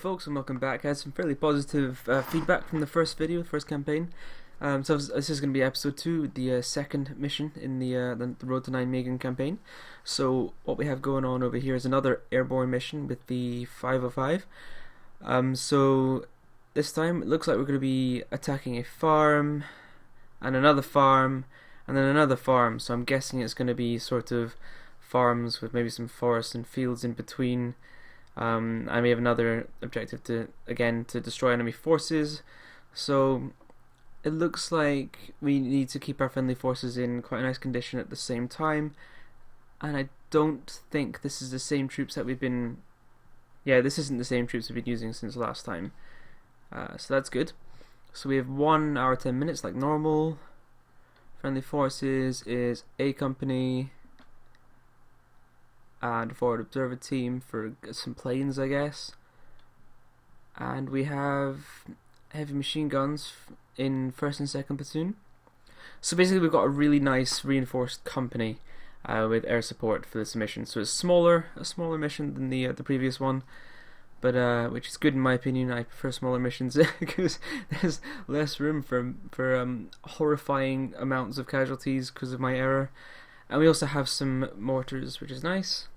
folks, and welcome back. I had some fairly positive feedback from the first video, the first campaign. So this is going to be episode 2, the second mission in the Road to Nijmegen campaign. So what we have going on over here is another airborne mission with the 505. So this time it looks like we're going to be attacking a farm, and another farm, and then another farm. So I'm guessing it's going to be sort of farms with maybe some forests and fields in between. And we have another objective to destroy enemy forces. So it looks like we need to keep our friendly forces in quite a nice condition at the same time. And I don't think this is the same troops that we've been... Yeah, this isn't the same troops we've been using since last time. So that's good. So we have 1 hour 10 minutes like normal. Friendly forces is A company and forward observer team for some planes, I guess. And we have heavy machine guns in 1st and 2nd platoon. So basically we've got a really nice reinforced company with air support for this mission. So it's a smaller mission than the previous one, but which is good in my opinion. I prefer smaller missions because there's less room for horrifying amounts of casualties because of my error. And we also have some mortars, which is nice.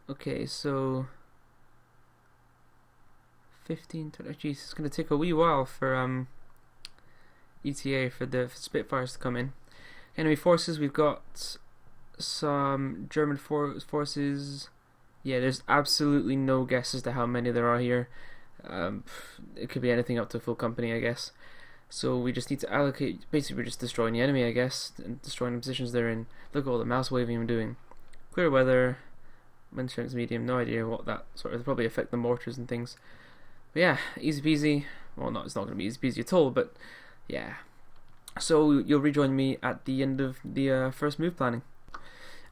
Okay, so 15, 20, geez, it's going to take a wee while for ETA for the Spitfires to come in. Enemy forces, we've got some German forces. Yeah, there's absolutely no guess as to how many there are here. It could be anything up to a full company, I guess. So we just need to allocate. Basically we're just destroying the enemy, I guess, and destroying the positions they're in. Look at all the mouse waving I'm doing. Clear weather, wind strength medium, no idea what that sort of, probably affect the mortars and things. But yeah, easy peasy. Well, no, it's not going to be easy peasy at all, but yeah. So you'll rejoin me at the end of the first move planning.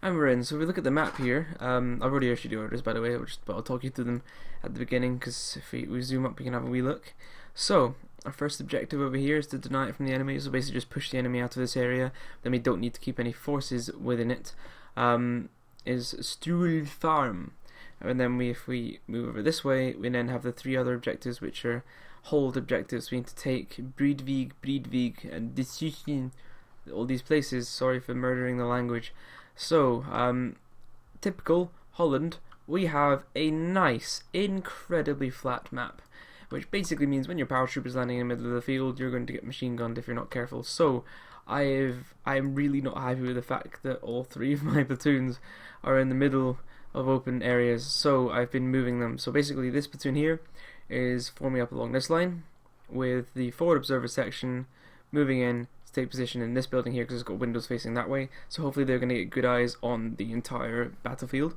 And we're in. So if we look at the map here, I've already issued the orders, by the way, but I'll talk you through them at the beginning, because if we zoom up we can have a wee look. So our first objective over here is to deny it from the enemy, so basically just push the enemy out of this area, then we don't need to keep any forces within it. Is Stuhl Farm, and then if we move over this way, we then have the 3 other objectives, which are hold objectives. We need to take Breedweg, and Decision, all these places. Sorry for murdering the language. So, typical Holland, we have a nice, incredibly flat map, which basically means when your paratrooper is landing in the middle of the field, you're going to get machine gunned if you're not careful. So I'm really not happy with the fact that all 3 of my platoons are in the middle of open areas, so I've been moving them. So basically this platoon here is forming up along this line, with the forward observer section moving in to take position in this building here, because it's got windows facing that way, so hopefully they're going to get good eyes on the entire battlefield.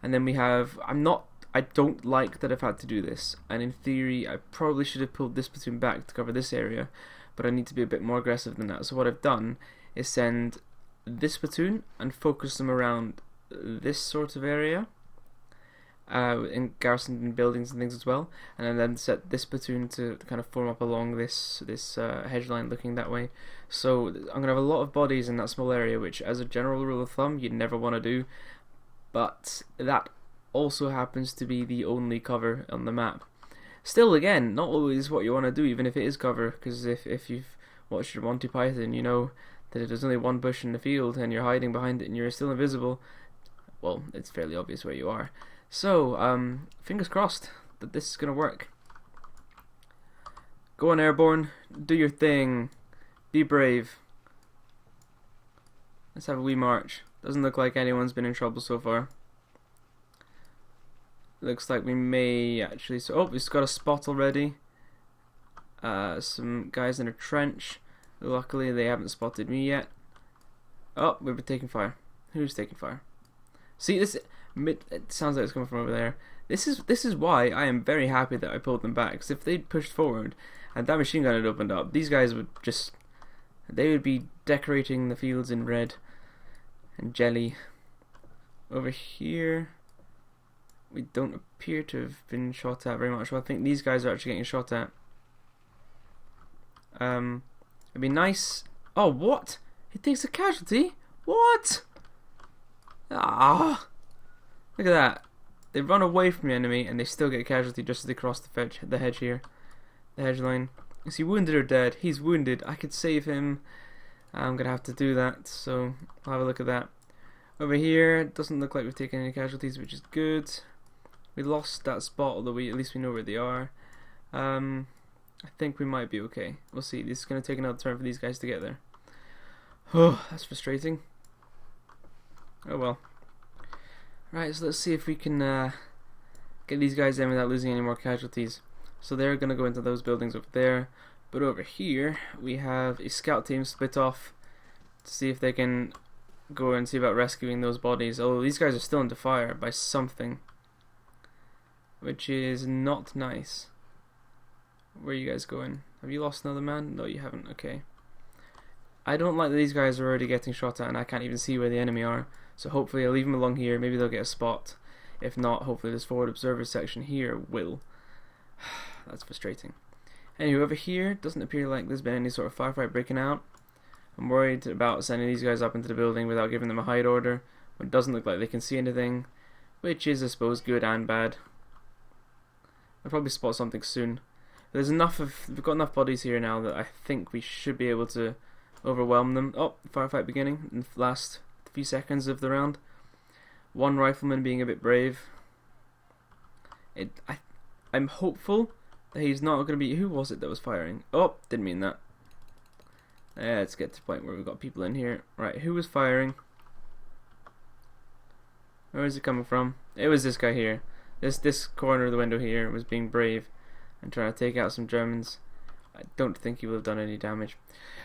And then we have, I don't like that I've had to do this, and in theory I probably should have pulled this platoon back to cover this area, but I need to be a bit more aggressive than that. So what I've done is send this platoon and focus them around this sort of area, in garrison buildings and things as well, and then set this platoon to kind of form up along this hedge line looking that way. So I'm going to have a lot of bodies in that small area, which as a general rule of thumb you'd never want to do, but that also happens to be the only cover on the map. Still, again, not always what you want to do, even if it is cover, because if you've watched your Monty Python, you know that if there's only one bush in the field and you're hiding behind it and you're still invisible, well, it's fairly obvious where you are. So, fingers crossed that this is going to work. Go on, Airborne, do your thing, be brave. Let's have a wee march. Doesn't look like anyone's been in trouble so far. Looks like we may actually... So, oh, we've got a spot already. Some guys in a trench. Luckily, they haven't spotted me yet. Oh, we've been taking fire. Who's taking fire? See, this... It sounds like it's coming from over there. This is why I am very happy that I pulled them back. Because if they'd pushed forward and that machine gun had opened up, these guys would just... They would be decorating the fields in red and jelly. Over here... We don't appear to have been shot at very much. Well, I think these guys are actually getting shot at. It'd be nice. Oh, what? It takes a casualty? What? Ah, look at that. They run away from the enemy and they still get a casualty just as they cross the hedge here. The hedge line. Is he wounded or dead? He's wounded. I could save him. I'm going to have to do that, so I'll have a look at that. Over here, it doesn't look like we've taken any casualties, which is good. We lost that spot, although at least we know where they are. I think we might be okay. We'll see. This is going to take another turn for these guys to get there. Oh, that's frustrating. Oh well. Right, so let's see if we can get these guys in without losing any more casualties. So they're going to go into those buildings over there. But over here, we have a scout team split off to see if they can go and see about rescuing those bodies. Oh, these guys are still under fire by something, which is not nice. Where are you guys going? Have you lost another man? No, you haven't. Okay. I don't like that these guys are already getting shot at and I can't even see where the enemy are. So hopefully I'll leave them along here. Maybe they'll get a spot. If not, hopefully this forward observer section here will. That's frustrating. Anyway, over here, doesn't appear like there's been any sort of firefight breaking out. I'm worried about sending these guys up into the building without giving them a hide order. But it doesn't look like they can see anything, which is, I suppose, good and bad. I'll probably spot something soon. We've got enough bodies here now that I think we should be able to overwhelm them. Oh, firefight beginning in the last few seconds of the round. One rifleman being a bit brave. I'm hopeful that he's not going to be... Who was it that was firing? Oh, didn't mean that. Let's get to the point where we've got people in here. Right, who was firing? Where is it coming from? It was this guy here. This corner of the window here was being brave and trying to take out some Germans. I don't think he will have done any damage.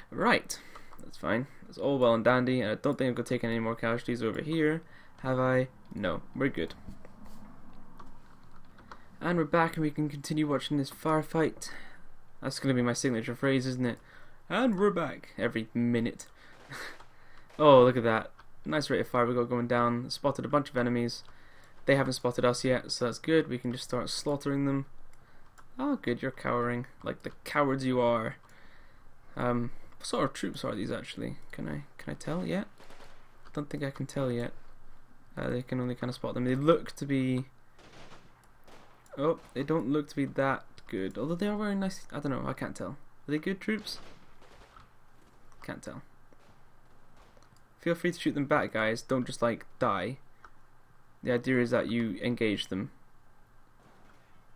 Right, that's fine. It's all well and dandy, and I don't think I've got taken any more casualties over here. Have I? No, we're good. And we're back and we can continue watching this firefight. That's going to be my signature phrase, isn't it? And we're back every minute. Oh, look at that. Nice rate of fire we got going down. Spotted a bunch of enemies. They haven't spotted us yet, so that's good. We can just start slaughtering them. Oh, good, you're cowering. Like the cowards you are. What sort of troops are these actually? Can I tell yet? I don't think I can tell yet. They can only kind of spot them. They look to be... Oh, they don't look to be that good. Although they are very nice. I don't know, I can't tell. Are they good troops? Can't tell. Feel free to shoot them back, guys. Don't just like die. The idea is that you engage them.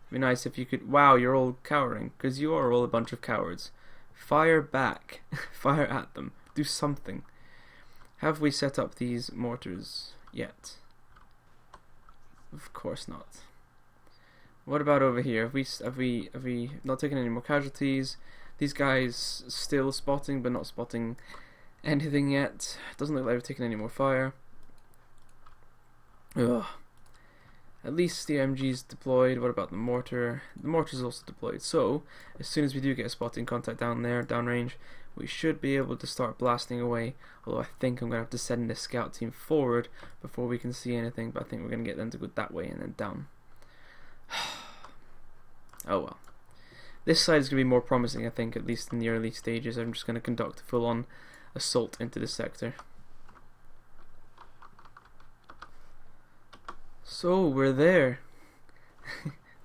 It'd be nice if you could... Wow, you're all cowering. Because you are all a bunch of cowards. Fire back. Fire at them. Do something. Have we set up these mortars yet? Of course not. What about over here? Have we not taken any more casualties? These guys still spotting, but not spotting anything yet. Doesn't look like we've taken any more fire. Ugh. At least the MG's deployed. What about the mortar? The mortar's also deployed. So, as soon as we do get a spotting contact down there, downrange, we should be able to start blasting away. Although I think I'm going to have to send the scout team forward before we can see anything. But I think we're going to get them to go that way and then down. Oh well. This side is going to be more promising, I think, at least in the early stages. I'm just going to conduct a full-on assault into this sector. So, we're there.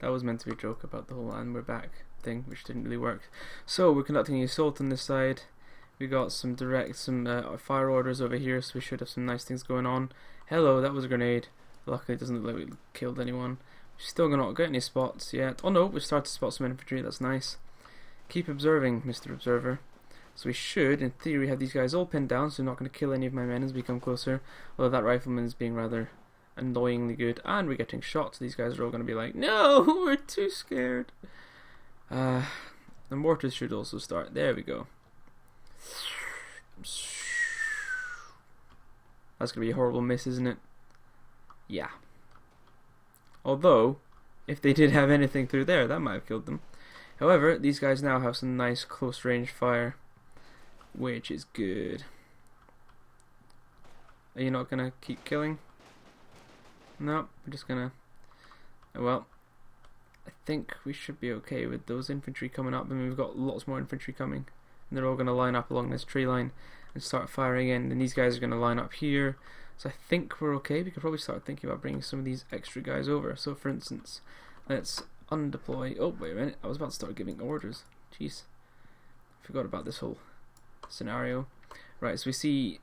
That was meant to be a joke about the whole and we're back thing, which didn't really work. So, we're conducting an assault on this side. We got some fire orders over here, so we should have some nice things going on. Hello, that was a grenade. Luckily, it doesn't look like we killed anyone. Still not got any spots yet. Oh no, we started to spot some infantry, that's nice. Keep observing, Mr. Observer. So we should, in theory, have these guys all pinned down, so I'm not going to kill any of my men as we come closer. Although that rifleman is being rather annoyingly good. And we're getting shot, so these guys are all going to be like, no, we're too scared. The mortars should also start. There we go. That's going to be a horrible miss, isn't it? Yeah. Although, if they did have anything through there, that might have killed them. However, these guys now have some nice close range fire, which is good. Are you not going to keep killing? No, we're just going to... Well, I think we should be okay with those infantry coming up. I mean, we've got lots more infantry coming. And they're all going to line up along this tree line and start firing in. And these guys are going to line up here. So I think we're okay. We could probably start thinking about bringing some of these extra guys over. So for instance, let's undeploy. Oh, wait a minute. I was about to start giving orders. Jeez. Forgot about this whole scenario. Right, so we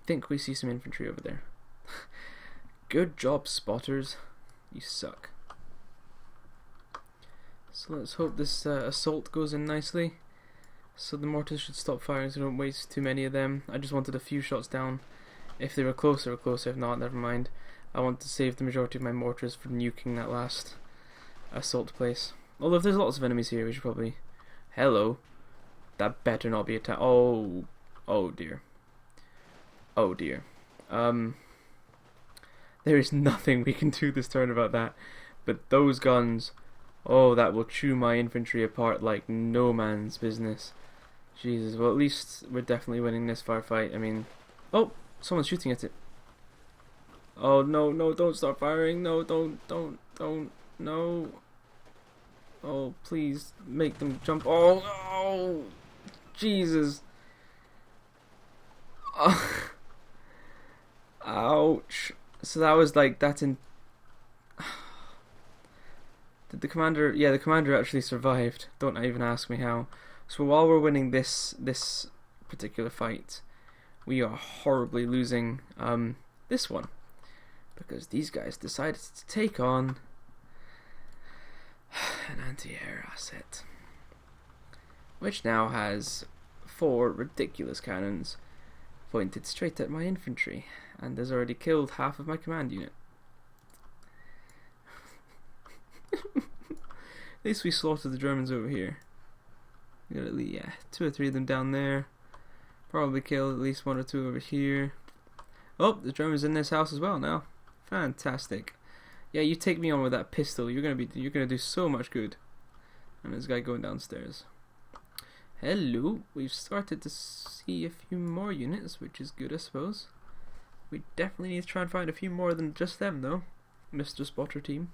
think we see some infantry over there. Good job, spotters. You suck. So let's hope this assault goes in nicely. So the mortars should stop firing so don't waste too many of them. I just wanted a few shots down. If they were closer, or closer. If not, never mind. I want to save the majority of my mortars for nuking that last assault place. Although if there's lots of enemies here, we should probably... Hello. That better not be attacked. Oh dear. Oh dear. There is nothing we can do this turn about that. But those guns, oh, that will chew my infantry apart like no man's business. Jesus. Well, at least we're definitely winning this firefight. I mean, oh, someone's shooting at it. Oh no, no, don't start firing. No, don't, no. Oh, please make them jump. Oh, no. Jesus. Oh. Ouch. So that was like, that's in... Did the commander... Yeah, the commander actually survived. Don't even ask me how. So while we're winning this particular fight, we are horribly losing this one. Because these guys decided to take on an anti-air asset. Which now has 4 ridiculous cannons pointed straight at my infantry, and has already killed half of my command unit. At least we slaughtered the Germans over here. We got at least 2 or 3 of them down there. Probably killed at least 1 or 2 over here. Oh, the Germans in this house as well now. Fantastic. Yeah, you take me on with that pistol. You're gonna do so much good. And there's a guy going downstairs. Hello. We've started to see a few more units, which is good, I suppose. We definitely need to try and find a few more than just them, though, Mr. Spotter team.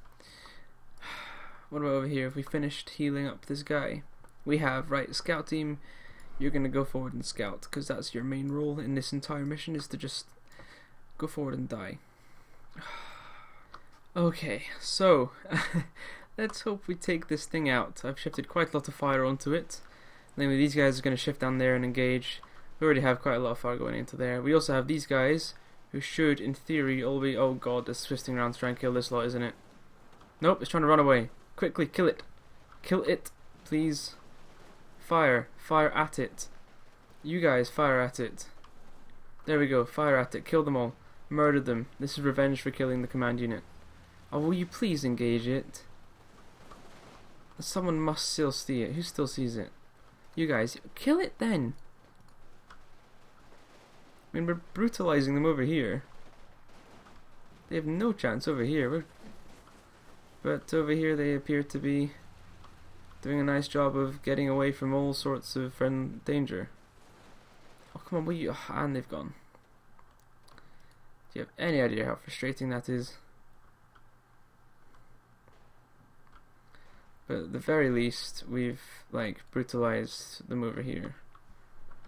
What about over here? If we finished healing up this guy, we have, right, scout team, you're going to go forward and scout, because that's your main role in this entire mission, is to just go forward and die. Okay, so, let's hope we take this thing out. I've shifted quite a lot of fire onto it. Anyway, these guys are going to shift down there and engage. We already have quite a lot of fire going into there. We also have these guys, who should, in theory, all be... Oh god, it's twisting around to try and kill this lot, isn't it? Nope, it's trying to run away. Quickly, kill it. Kill it, please. Fire. Fire at it. You guys, fire at it. There we go, fire at it. Kill them all. Murder them. This is revenge for killing the command unit. Oh, will you please engage it? Someone must still see it. Who still sees it? You guys, kill it then. I mean, we're brutalizing them over here. They have no chance over here. But over here they appear to be doing a nice job of getting away from all sorts of danger. Oh, come on, will you... And they've gone. Do you have any idea how frustrating that is? But at the very least, we've, like, brutalized them over here.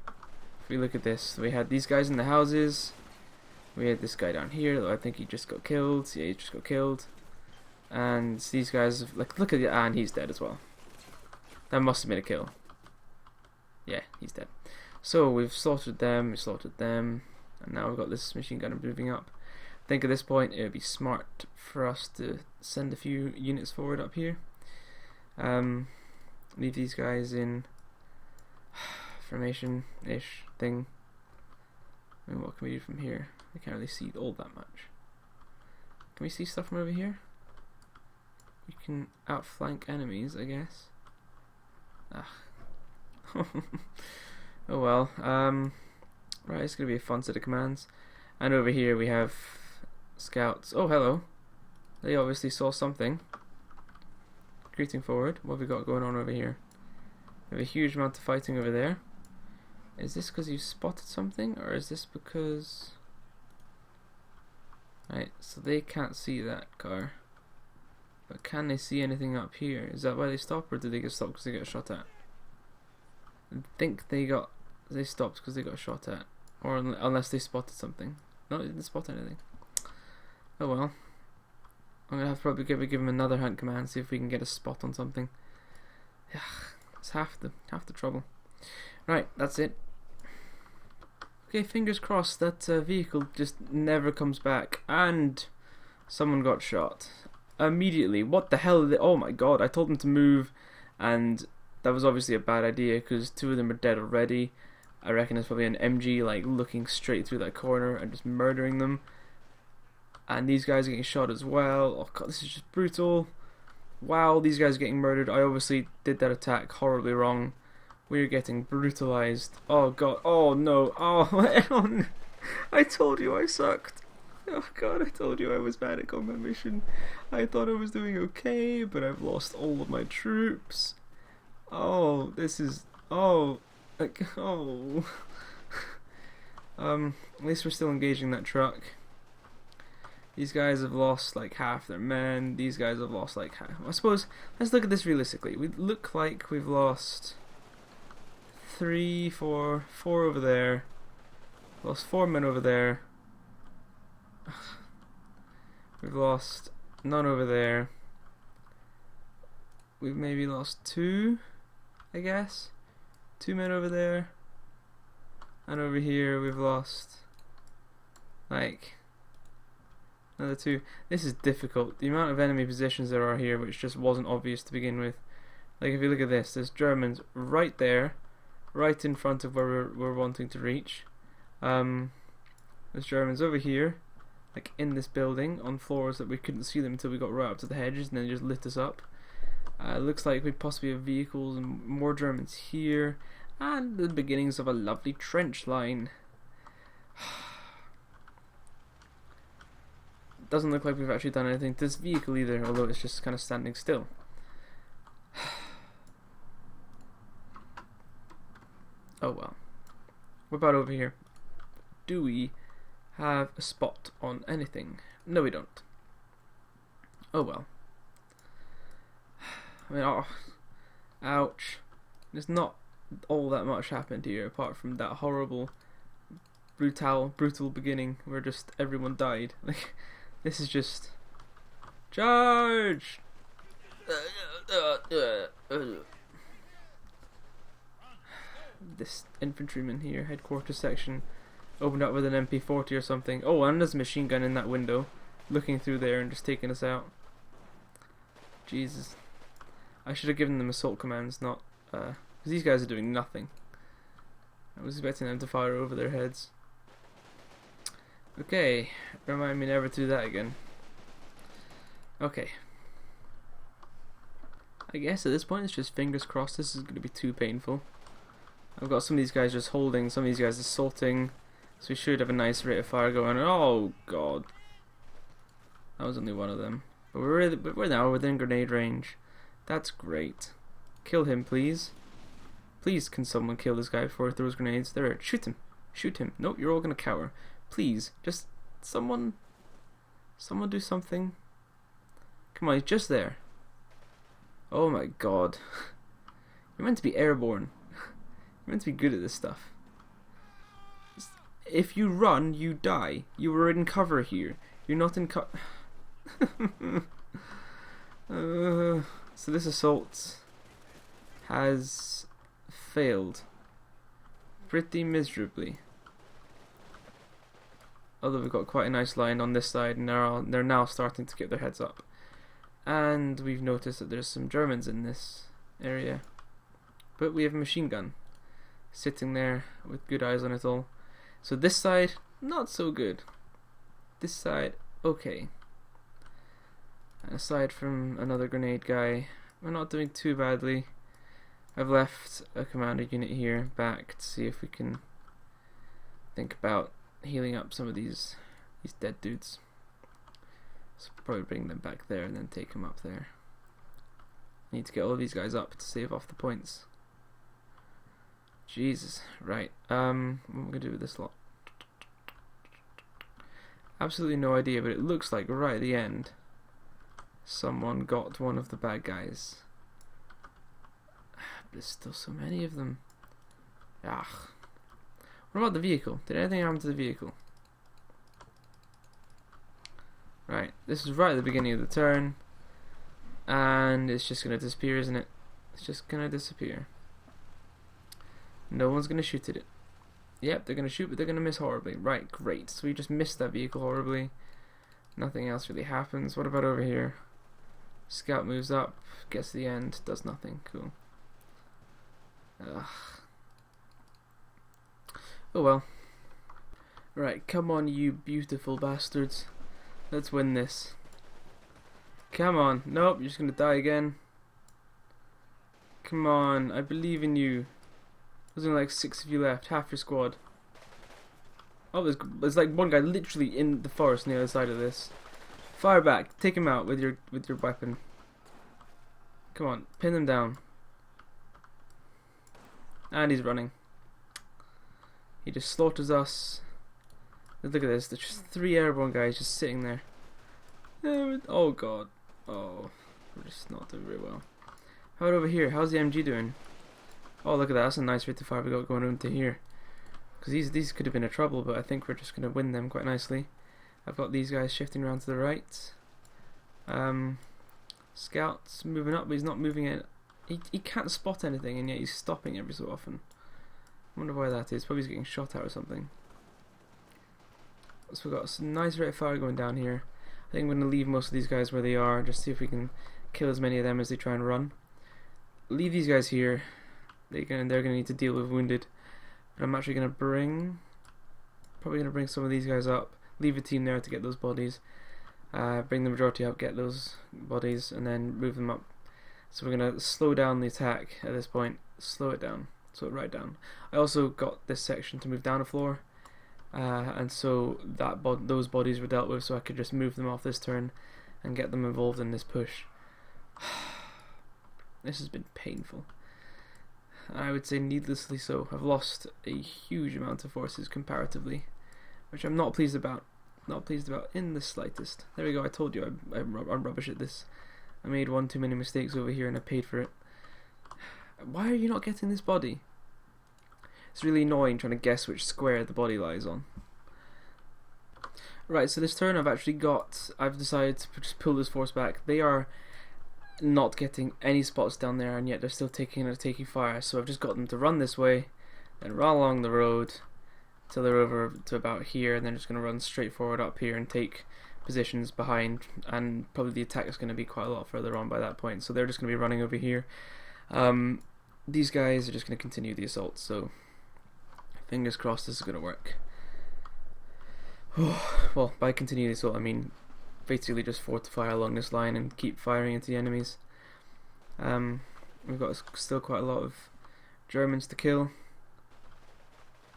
If we look at this, we had these guys in the houses. We had this guy down here, though I think he just got killed. Yeah, he just got killed. And these guys, have, like, look at the... and he's dead as well. That must have been a kill. Yeah, he's dead. So we've slaughtered them, and now we've got this machine gunner moving up. I think at this point it would be smart for us to send a few units forward up here. Leave these guys in formation-ish thing. And what can we do from here? We can't really see all that much. Can we see stuff from over here? We can outflank enemies, I guess. Oh well. Right, it's gonna be a fun set of commands. And over here we have scouts. Oh, hello. They obviously saw something. Retreating forward. What have we got going on over here? We have a huge amount of fighting over there. Is this because you spotted something, or is this because... Right, so they can't see that car. But can they see anything up here? Is that why they stop, or did they get stopped because they got shot at? I think they stopped because they got shot at. Or unless they spotted something. No, he didn't spot anything. Oh well. I'm gonna have to probably give him another hunt command, see if we can get a spot on something. Yeah, it's half the trouble. Right, that's it. Okay, fingers crossed that vehicle just never comes back. And someone got shot immediately. What the hell? Oh my god! I told them to move, and that was obviously a bad idea because 2 of them are dead already. I reckon it's probably an MG like looking straight through that corner and just murdering them. And these guys are getting shot as well. Oh god, this is just brutal. Wow, these guys are getting murdered. I obviously did that attack horribly wrong. We're getting brutalized. Oh god, oh no, oh, I told you I sucked. Oh god, I told you I was bad at combat mission. I thought I was doing okay, but I've lost all of my troops. Oh, this is, oh, like, oh. At least we're still engaging that truck. These guys have lost like half their men. These guys have lost like half. I suppose, let's look at this realistically. We look like we've lost 3, 4 over there. Lost 4 men over there. We've lost none over there. We've maybe lost 2, I guess. 2 men over there. And over here we've lost like another 2. This is difficult. The amount of enemy positions there are here, which just wasn't obvious to begin with. Like if you look at this, there's Germans right there, right in front of where we're wanting to reach. There's Germans over here, like in this building, on floors that we couldn't see them until we got right up to the hedges, and then they just lit us up. Looks like we possibly have vehicles and more Germans here, and the beginnings of a lovely trench line. Doesn't look like we've actually done anything to this vehicle either, although it's just kind of standing still. Oh well. What about over here? Do we have a spot on anything? No, we don't. Oh well. I mean, oh, ouch. There's not all that much happened here apart from that horrible, brutal beginning where just everyone died. Like, this is just charge. This infantryman here, headquarters section, opened up with an MP40 or something. Oh, and there's a machine gun in that window, looking through there and just taking us out. Jesus. I should have given them assault commands, not, because these guys are doing nothing. I was expecting them to fire over their heads. Okay, remind me never to do that again. Okay. I guess at this point it's just fingers crossed this is going to be too painful. I've got some of these guys just holding, some of these guys assaulting, so we should have a nice rate of fire going. Oh god. That was only one of them. But we're now within grenade range. That's great. Kill him, please. Please, can someone kill this guy before he throws grenades? There, shoot him. Shoot him. Nope, you're all gonna cower. Please, just someone do something. Come on, he's just there. Oh my god. You're meant to be airborne. You're meant to be good at this stuff. If you run, you die. You were in cover here. You're not in cover. So this assault has failed pretty miserably. Although we've got quite a nice line on this side, and they're now starting to get their heads up. And we've noticed that there's some Germans in this area. But we have a machine gun sitting there with good eyes on it all. So this side, not so good. This side, okay. And aside from another grenade guy, we're not doing too badly. I've left a commander unit here back to see if we can think about healing up some of these dead dudes. So probably bring them back there and then take them up there. I need to get all of these guys up to save off the points. Jesus, right. What am I gonna do with this lot? Absolutely no idea, but it looks like right at the end someone got one of the bad guys. But there's still so many of them. Ugh. What about the vehicle? Did anything happen to the vehicle? This is right at the beginning of the turn, and it's just gonna disappear, isn't it? It's just gonna disappear. No one's gonna shoot at it. Yep, they're gonna shoot, but they're gonna miss horribly. Right, great. So we just missed that vehicle horribly. Nothing else really happens. What about over here? Scout moves up, gets to the end, does nothing. Cool. Ugh. Oh well. Right, come on, you beautiful bastards. Let's win this. Come on. Nope, you're just gonna die again. Come on, I believe in you. There's only like 6 of you left, half your squad. Oh, there's like one guy literally in the forest on the other side of this. Fire back, take him out with your weapon. Come on, pin him down. And he's running. He just slaughters us. Look at this, there's just 3 airborne guys just sitting there. Oh god. Oh, we're just not doing very well. How about over here? How's the MG doing? Oh, look at that, that's a nice rate of fire we got going into here. Because these could have been a trouble, but I think we're just going to win them quite nicely. I've got these guys shifting around to the right. Scout's moving up, but he's not moving it. He can't spot anything, and yet he's stopping every so often. I wonder why that is. Probably he's getting shot at or something. So we've got a nice rate of fire going down here. I think I'm going to leave most of these guys where they are, just see if we can kill as many of them as they try and run. Leave these guys here. They're going to need to deal with wounded. But I'm actually going to probably going to bring some of these guys up. Leave a team there to get those bodies. Bring the majority up, get those bodies, and then move them up. So we're going to slow down the attack at this point. Slow it down. Slow it right down. I also got this section to move down a floor. And so those bodies were dealt with, so I could just move them off this turn and get them involved in this push. This has been painful. I would say needlessly so. I've lost a huge amount of forces comparatively, which I'm not pleased about. Not pleased about in the slightest. There we go, I told you I'm rubbish at this. I made one too many mistakes over here and I paid for it. Why are you not getting this body? It's really annoying trying to guess which square the body lies on. Right, so this turn I've decided to just pull this force back. They are not getting any spots down there, and yet they're still taking fire, so I've just got them to run this way, then run along the road till they're over to about here, and then just going to run straight forward up here and take positions behind, and probably the attack is going to be quite a lot further on by that point, so they're just going to be running over here. These guys are just going to continue the assault, so fingers crossed this is going to work. Well, by continue the assault I mean basically just fortify along this line and keep firing into the enemies. We've got still quite a lot of Germans to kill.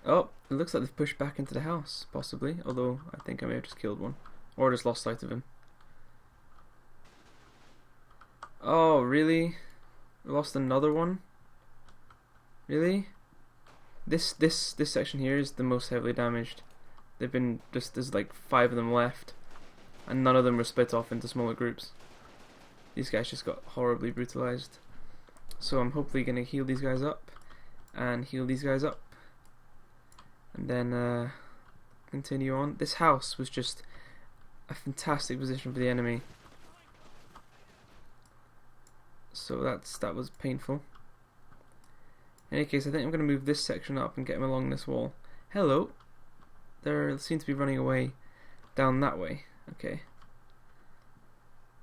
Oh, it looks like they've pushed back into the house, possibly, although I think I may have just killed one, or just lost sight of him. Oh, really? We lost another one? Really? This section here is the most heavily damaged. They've been there's like 5 of them left, and none of them were split off into smaller groups. These guys just got horribly brutalized. So I'm hopefully going to heal these guys up, and heal these guys up, and then continue on. This house was just a fantastic position for the enemy. So that was painful. In any case, I think I'm going to move this section up and get them along this wall. Hello. They seem to be running away down that way. Okay.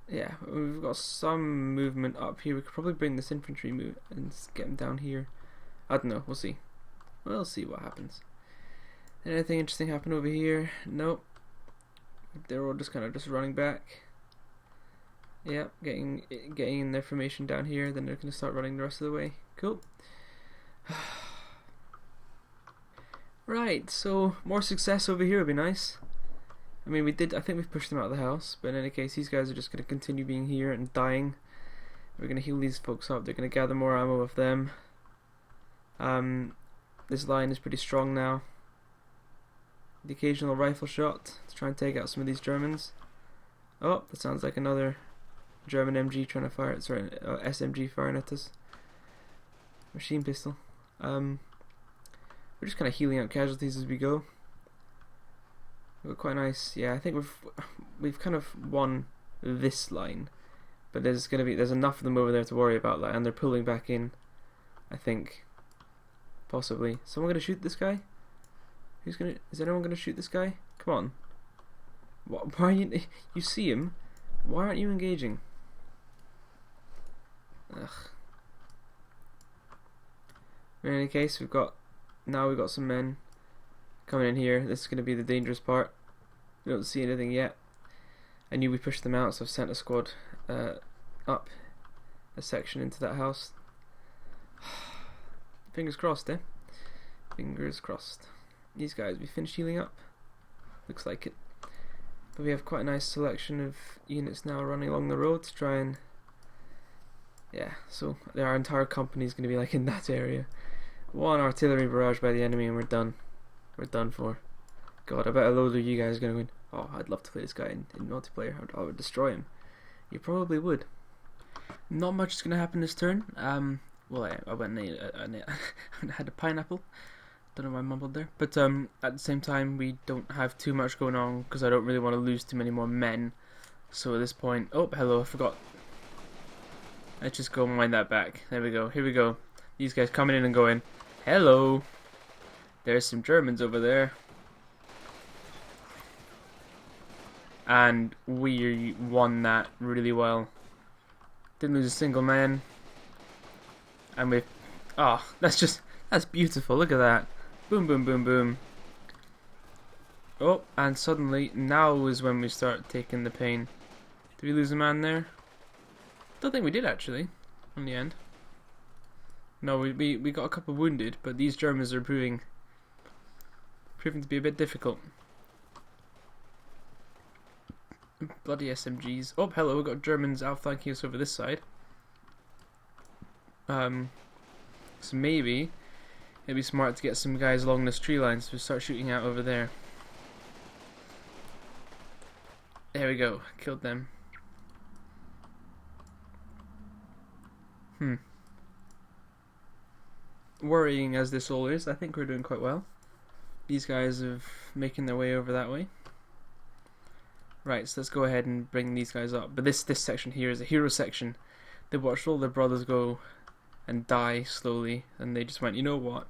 Yeah, we've got some movement up here. We could probably bring this infantry move and get them down here. I don't know. We'll see. We'll see what happens. Anything interesting happen over here? Nope. They're all just kind of just running back. Yeah, getting in their formation down here. Then they're going to start running the rest of the way. Cool. Right, so more success over here would be nice. I mean, I think we've pushed them out of the house, but in any case, these guys are just going to continue being here and dying. We're going to heal these folks up. They're going to gather more ammo with them. This line is pretty strong now. The occasional rifle shot to try and take out some of these Germans. Oh, that sounds like another German MG trying to fire. Sorry, SMG firing at us. Machine pistol. We're just kind of healing out casualties as we go. We're quite nice. Yeah, I think we've kind of won this line, but there's enough of them over there to worry about that, and they're pulling back in. I think, possibly. Someone gonna shoot this guy? Is anyone gonna shoot this guy? Come on. Why are you see him? Why aren't you engaging? Ugh. In any case, we've got some men coming in here. This is going to be the dangerous part. We don't see anything yet. I knew we pushed them out, so I've sent a squad up a section into that house. Fingers crossed, eh? Fingers crossed. These guys, we finished healing up? Looks like it. But we have quite a nice selection of units now running along the road to try and... Yeah, so our entire company is going to be like in that area. One artillery barrage by the enemy and we're done. We're done for. God, I bet a load of you guys are going to win. Oh, I'd love to play this guy in multiplayer. I would destroy him. You probably would. Not much is going to happen this turn. Well, I went and had a pineapple. Don't know why I mumbled there. But at the same time, we don't have too much going on because I don't really want to lose too many more men. So at this point... Oh, hello, I forgot. Let's just go and wind that back. There we go. Here we go. These guys coming in and going, hello. There's some Germans over there. And we won that really well. Didn't lose a single man. And we've... Oh, that's beautiful. Look at that. Boom, boom, boom, boom. Oh, and suddenly, now is when we start taking the pain. Did we lose a man there? Don't think we did, actually, in the end. No, we got a couple wounded, but these Germans are proving to be a bit difficult. Bloody SMGs. Oh, hello, we've got Germans outflanking us over this side. So maybe it'd be smart to get some guys along this tree line, so we start shooting out over there. There we go, killed them. Worrying as this all is, I think we're doing quite well. These guys are making their way over that way. Right, so let's go ahead and bring these guys up. But this section here is a hero section. They watched all their brothers go and die slowly, and they just went, you know what?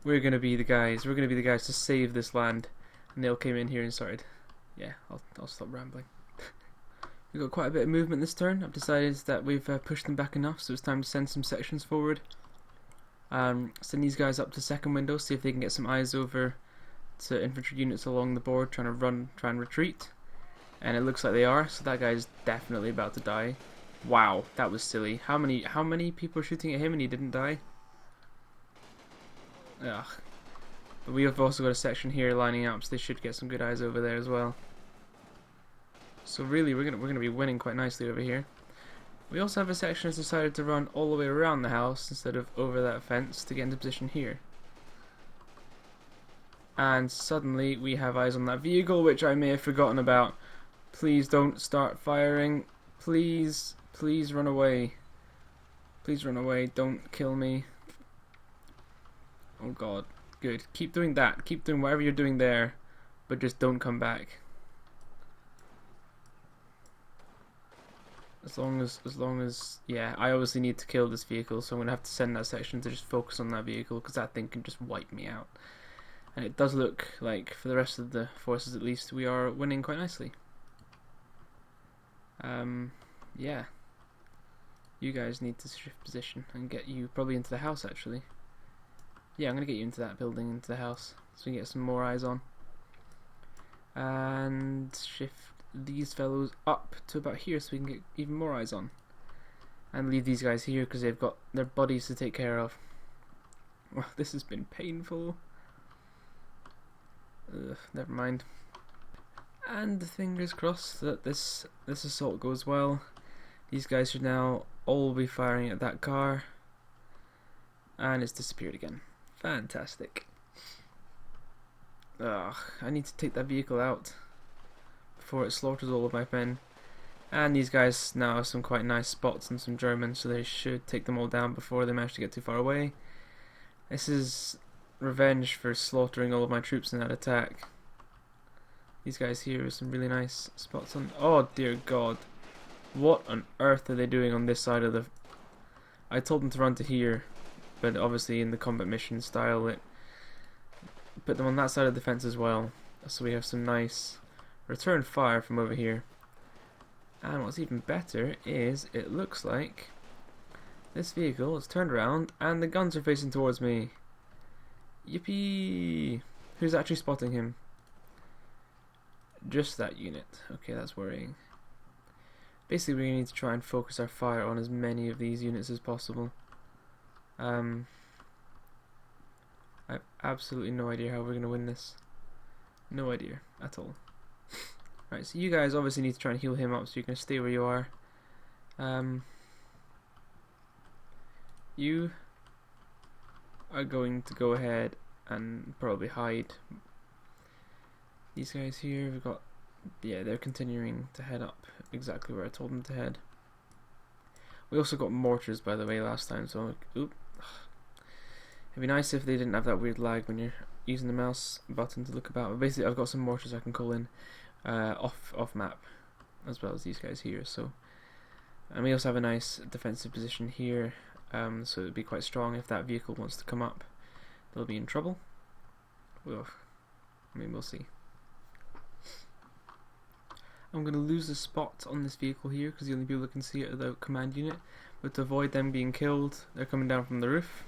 We're gonna be the guys. We're gonna be the guys to save this land. And they all came in here and started. Yeah, I'll stop rambling. We've got quite a bit of movement this turn. I've decided that we've pushed them back enough, so it's time to send some sections forward. Send these guys up to second window, see if they can get some eyes over to infantry units along the board trying to try and retreat. And it looks like they are, so that guy's definitely about to die. Wow, that was silly. How many people are shooting at him and he didn't die? Ugh. But we have also got a section here lining up, so they should get some good eyes over there as well. So really, we're gonna be winning quite nicely over here. We also have a section that's decided to run all the way around the house instead of over that fence to get into position here. And suddenly we have eyes on that vehicle, which I may have forgotten about. Please don't start firing. Please, please run away. Please run away. Don't kill me. Oh god. Good. Keep doing that. Keep doing whatever you're doing there, but just don't come back. As long as yeah, I obviously need to kill this vehicle, so I'm gonna have to send that section to just focus on that vehicle, because that thing can just wipe me out. And it does look like, for the rest of the forces at least, we are winning quite nicely. Yeah. You guys need to shift position and get you probably into the house, actually. Yeah, I'm gonna get you into that building, into the house, so we can get some more eyes on. And shift these fellows up to about here so we can get even more eyes on. And leave these guys here because they've got their bodies to take care of. Well, this has been painful. Ugh, never mind. And fingers crossed that this assault goes well. These guys should now all be firing at that car. And it's disappeared again. Fantastic. Ugh, I need to take that vehicle out before it slaughters all of my men. And these guys now have some quite nice spots and some Germans, so they should take them all down before they manage to get too far away. This is revenge for slaughtering all of my troops in that attack. These guys here with some really nice spots on. Oh dear God, what on earth are they doing on this side of the? I told them to run to here, but obviously in the combat mission style it put them on that side of the fence as well. So we have some nice return fire from over here. And what's even better is it looks like this vehicle is turned around and the guns are facing towards me. Yippee! Who's actually spotting him? Just that unit. Okay, that's worrying. Basically, we need to try and focus our fire on as many of these units as possible. I have absolutely no idea how we're going to win this. No idea at all. Right, so you guys obviously need to try and heal him up, so you're going to stay where you are. You are going to go ahead and probably hide. These guys here, we've got, yeah, they're continuing to head up exactly where I told them to head. We also got mortars, by the way, last time, so oop. It'd be nice if they didn't have that weird lag when you're using the mouse button to look about. But basically, I've got some mortars I can call in off map, as well as these guys here. So, and we also have a nice defensive position here. So it'd be quite strong if that vehicle wants to come up. They'll be in trouble. Well, I mean, we'll see. I'm going to lose a spot on this vehicle here because the only people that can see it are the command unit. But to avoid them being killed, they're coming down from the roof.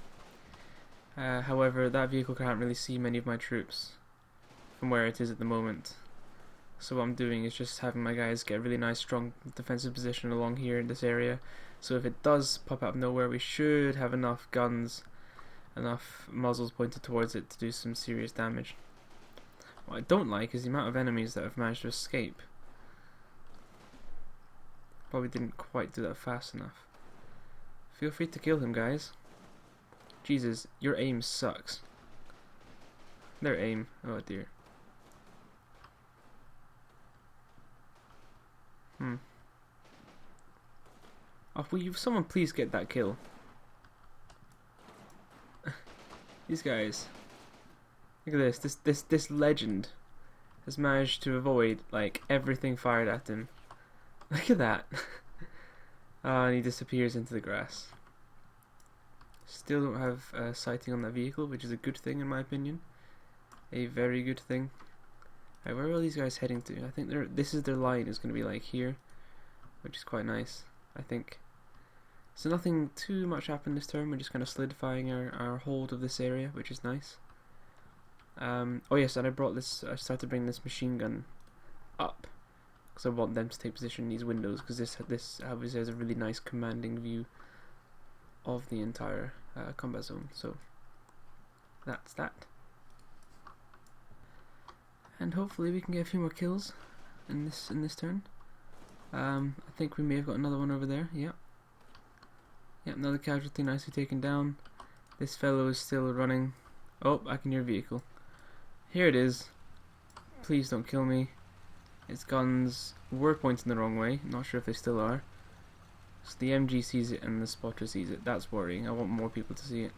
However, that vehicle can't really see many of my troops from where it is at the moment. So what I'm doing is just having my guys get a really nice strong defensive position along here in this area. So if it does pop out of nowhere, we should have enough guns, enough muzzles pointed towards it to do some serious damage. What I don't like is the amount of enemies that have managed to escape. Probably didn't quite do that fast enough. Feel free to kill him, guys. Jesus, your aim sucks. Their aim. Oh dear. Oh, will you, someone please get that kill? These guys. Look at this. This legend has managed to avoid like everything fired at him. Look at that. And he disappears into the grass. Still don't have a sighting on that vehicle, which is a good thing in my opinion. A very good thing. Right, where are all these guys heading to? I think this is their line is going to be like here, which is quite nice, I think. So nothing too much happened this turn. We're just kind of solidifying our hold of this area, which is nice. Oh yes, and I started to bring this machine gun up because I want them to take position in these windows, because this obviously has a really nice commanding view of the entire combat zone. So that's that. And hopefully we can get a few more kills in this turn. I think we may have got another one over there. Yep. Yep, another casualty nicely taken down. This fellow is still running. Oh, I can hear a vehicle. Here it is. Please don't kill me. Its guns were pointing the wrong way. I'm not sure if they still are. So the MG sees it and the spotter sees it. That's worrying. I want more people to see it.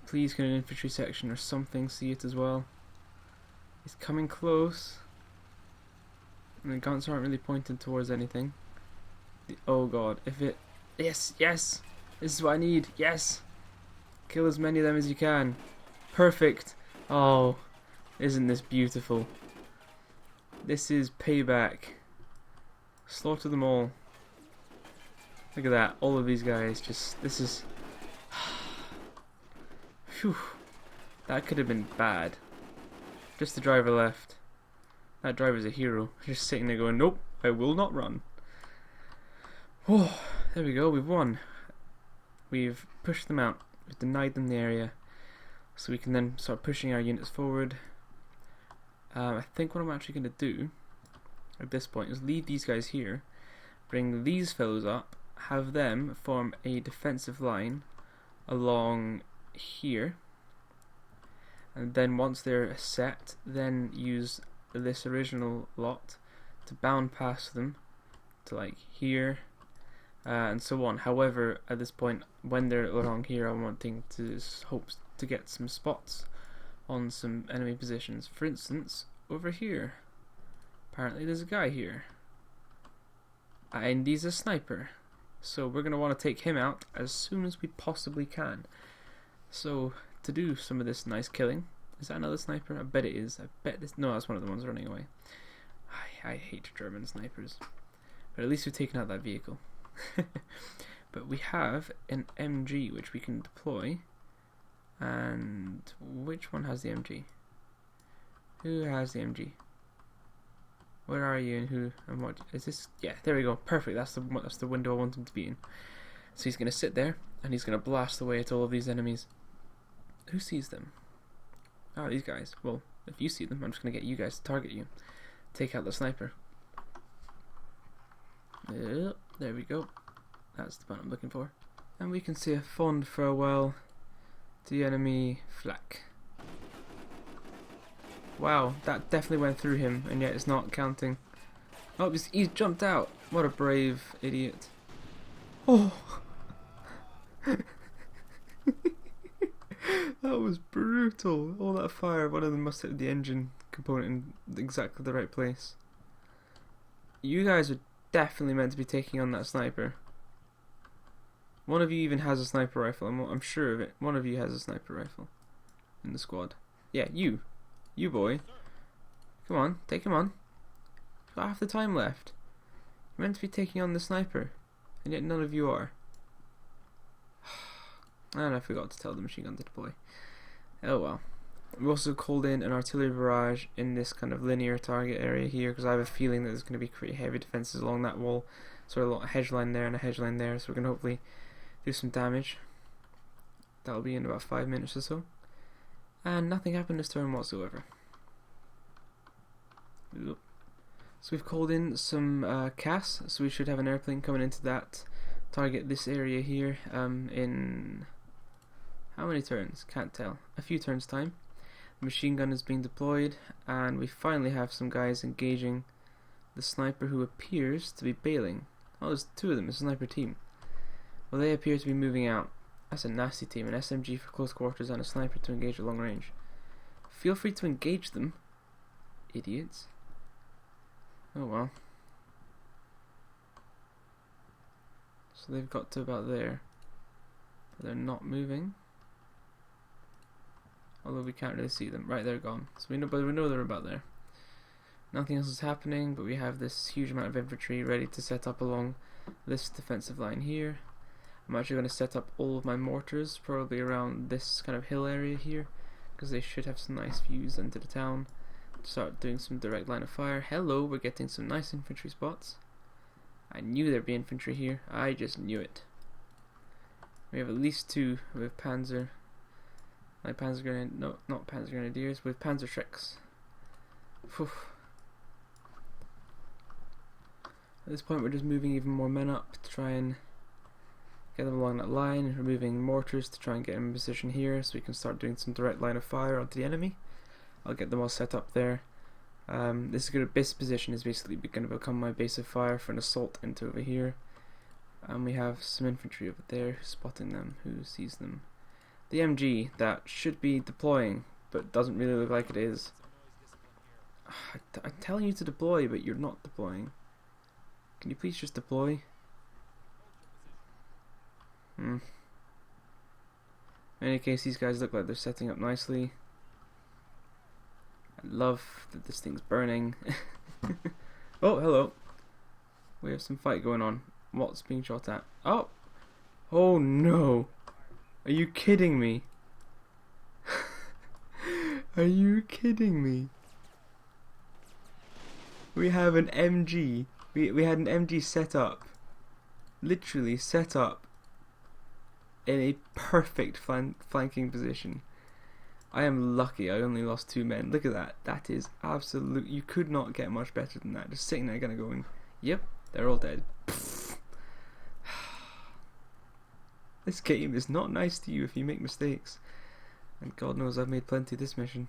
Please can an infantry section or something see it as well. It's coming close. And the guns aren't really pointed towards anything. Oh god, if it... Yes, yes! This is what I need, yes! Kill as many of them as you can. Perfect! Oh, isn't this beautiful? This is payback. Slaughter them all. Look at that, all of these guys just... This is... Phew. That could have been bad. Just the driver left. That driver's a hero. Just sitting there going, nope, I will not run. Oh, there we go, we've won. We've pushed them out. We've denied them the area. So we can then start pushing our units forward. I think what I'm actually going to do at this point is leave these guys here, bring these fellows up, have them form a defensive line along here. And then once they're set, then use this original lot to bound past them to like here, and so on. However, at this point, when they're along here, I'm wanting to hope to get some spots on some enemy positions. For instance, over here. apparently there's a guy here. And he's a sniper. So we're going to want to take him out as soon as we possibly can. So to do some of this nice killing, is that another sniper? I bet it is. I bet this. No, that's one of the ones running away. I hate German snipers. But at least we've taken out that vehicle. But we have an MG which we can deploy. And which one has the MG? Who has the MG? Where are you and who and what is this? Yeah, there we go. Perfect. That's the window I want him to be in. So he's gonna sit there and he's gonna blast away at all of these enemies. Who sees them? Oh, these guys. Well, if you see them, I'm just gonna get you guys to target you. Take out the sniper. There we go. That's the one I'm looking for. And we can say a fond farewell to the enemy flak. Wow, that definitely went through him, and yet it's not counting. Oh, he's jumped out. What a brave idiot. Oh! That was brutal. All that fire, one of them must hit the engine component in exactly the right place. You guys are definitely meant to be taking on that sniper. One of you even has a sniper rifle, I'm sure of it. One of you has a sniper rifle in the squad. Yeah, you boy. Come on, take him on. You've got half the time left. You're meant to be taking on the sniper, and yet none of you are. And I forgot to tell the machine gun to deploy. Oh well. We also called in an artillery barrage in this kind of linear target area here, because I have a feeling that there's going to be pretty heavy defenses along that wall. So a hedge line there and a hedge line there, so we're going to hopefully do some damage. That'll be in about 5 minutes or so. And nothing happened this turn whatsoever. So we've called in some CAS, so we should have an airplane coming into that target this area here in how many turns? Can't tell. A few turns time. The machine gun is being deployed, and we finally have some guys engaging the sniper who appears to be bailing. Oh, there's two of them. It's a sniper team. Well, they appear to be moving out. That's a nasty team. An SMG for close quarters and a sniper to engage at long range. Feel free to engage them, idiots. Oh well. So they've got to about there. But they're not moving. Although we can't really see them. Right, they're gone. So we know they're about there. Nothing else is happening, but we have this huge amount of infantry ready to set up along this defensive line here. I'm actually going to set up all of my mortars probably around this kind of hill area here, because they should have some nice views into the town. Start doing some direct line of fire. Hello, we're getting some nice infantry spots. I knew there'd be infantry here. I just knew it. We have at least two with Panzer. Like Panzer Grenadiers. No, not Panzer Grenadiers. With Panzer Shreks. Phew. At this point, we're just moving even more men up to try and get them along that line. We're moving mortars to try and get them in position here, so we can start doing some direct line of fire onto the enemy. I'll get them all set up there. This position is basically going to become my base of fire for an assault into over here. And we have some infantry over there spotting them. Who sees them? The MG that should be deploying, but doesn't really look like it is. I'm telling you to deploy, but you're not deploying. Can you please just deploy? In any case, these guys look like they're setting up nicely. I love that this thing's burning. Oh, hello. We have some fight going on. What's being shot at? Oh! Oh no! Are you kidding me? Are you kidding me? We have an MG. We had an MG set up. Literally set up in a perfect flanking position. I am lucky I only lost 2 men. Look at that. That is absolute. You could not get much better than that. Just sitting there kind of going, yep, they're all dead. This game is not nice to you if you make mistakes. And God knows I've made plenty this mission.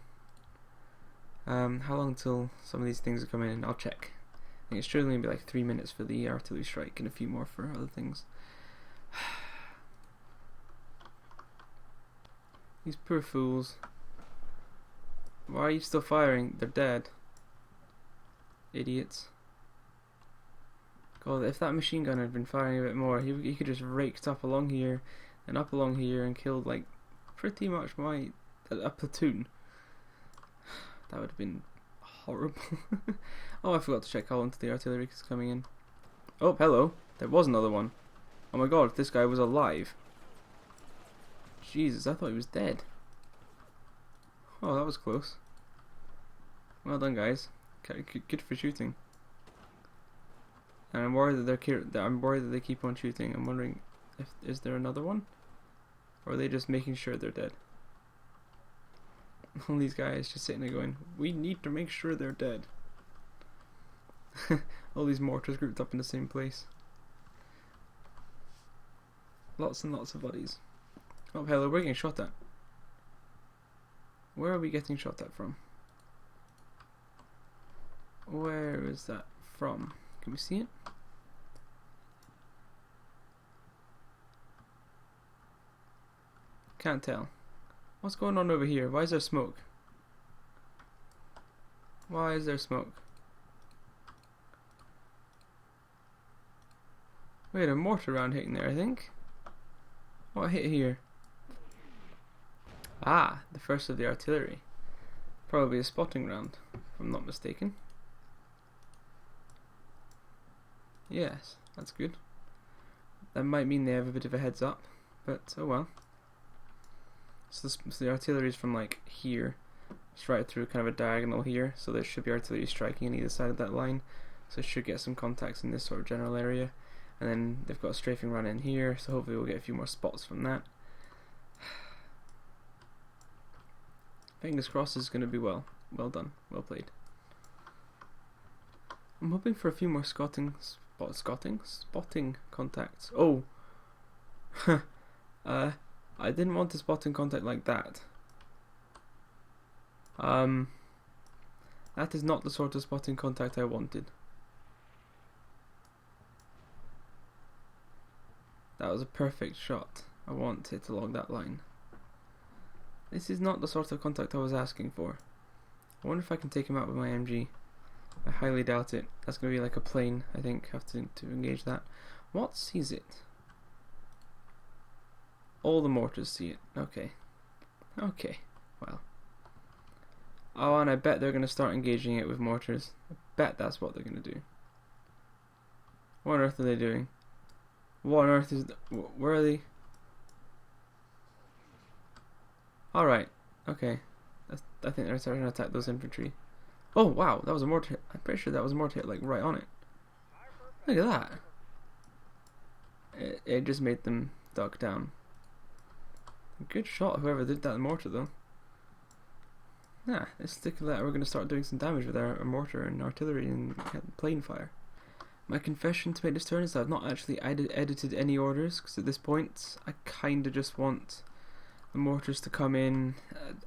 How long till some of these things are coming in? I'll check. I think it's surely going to be like 3 minutes for the artillery strike and a few more for other things. These poor fools. Why are you still firing? They're dead. Idiots. God, if that machine gun had been firing a bit more, he could just raked up along here and up along here and killed like pretty much a platoon. That would have been horrible. Oh, I forgot to check how long the artillery is coming in. Oh, hello. There was another one. Oh my god, this guy was alive. Jesus, I thought he was dead. Oh, that was close. Well done, guys. Good for shooting. And I'm worried that they keep on shooting. I'm wondering if is there another one, or are they just making sure they're dead? All these guys just sitting there going, "We need to make sure they're dead." All these mortars grouped up in the same place. Lots and lots of bodies. Oh, hello, we're getting shot at. Where are we getting shot at from? Where is that from? Can we see it? Can't tell. What's going on over here? Why is there smoke? Why is there smoke? We had a mortar round hitting there, I think. What hit here? Ah, the first of the artillery. Probably a spotting round, if I'm not mistaken. Yes, that's good. That might mean they have a bit of a heads up, but oh well. So the artillery is from like here, it's right through kind of a diagonal here, so there should be artillery striking on either side of that line, so it should get some contacts in this sort of general area. And then they've got a strafing run in here, so hopefully we'll get a few more spots from that. Fingers crossed is going to be well done, well played. I'm hoping for a few more spotting contacts. Oh, I didn't want a spotting contact like that. That is not the sort of spotting contact I wanted. That was a perfect shot. I want it along that line. This is not the sort of contact I was asking for. I wonder if I can take him out with my MG. I highly doubt it. That's going to be like a plane, I think. Have to engage that. What sees it? All the mortars see it. Okay. Okay. Well. Oh, and I bet they're going to start engaging it with mortars. I bet that's what they're going to do. What on earth are they doing? What on earth is... Where are they? Alright. Okay. I think they're starting to attack those infantry. Oh, wow. That was a mortar hit. I'm pretty sure that was a mortar hit, like, right on it. Look at that. It just made them duck down. Good shot, whoever did that mortar, though. Nah, let's stick to that. We're going to start doing some damage with our mortar and artillery and plane fire. My confession to make this turn is that I've not actually edited any orders, because at this point I kind of just want the mortars to come in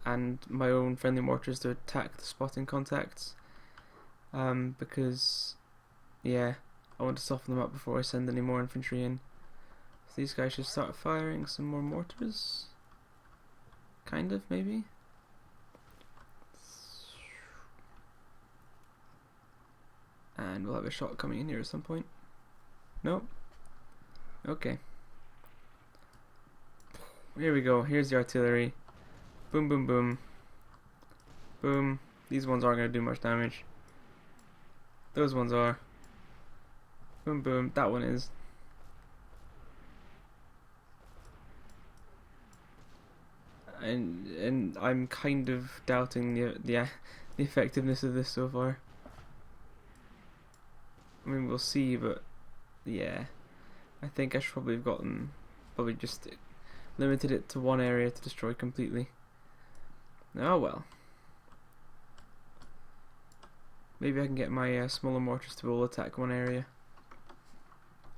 and my own friendly mortars to attack the spotting contacts, because yeah, I want to soften them up before I send any more infantry in. So these guys should start firing some more mortars, kind of, maybe. And we'll have a shot coming in here at some point. Nope. Okay. Here we go. Here's the artillery. Boom, boom, boom. Boom. These ones aren't going to do much damage. Those ones are. Boom, boom. That one is. And I'm kind of doubting the effectiveness of this so far. I mean, we'll see, but yeah, I think I should probably have probably just limited it to one area to destroy completely. Oh well. Maybe I can get my smaller mortars to all attack one area.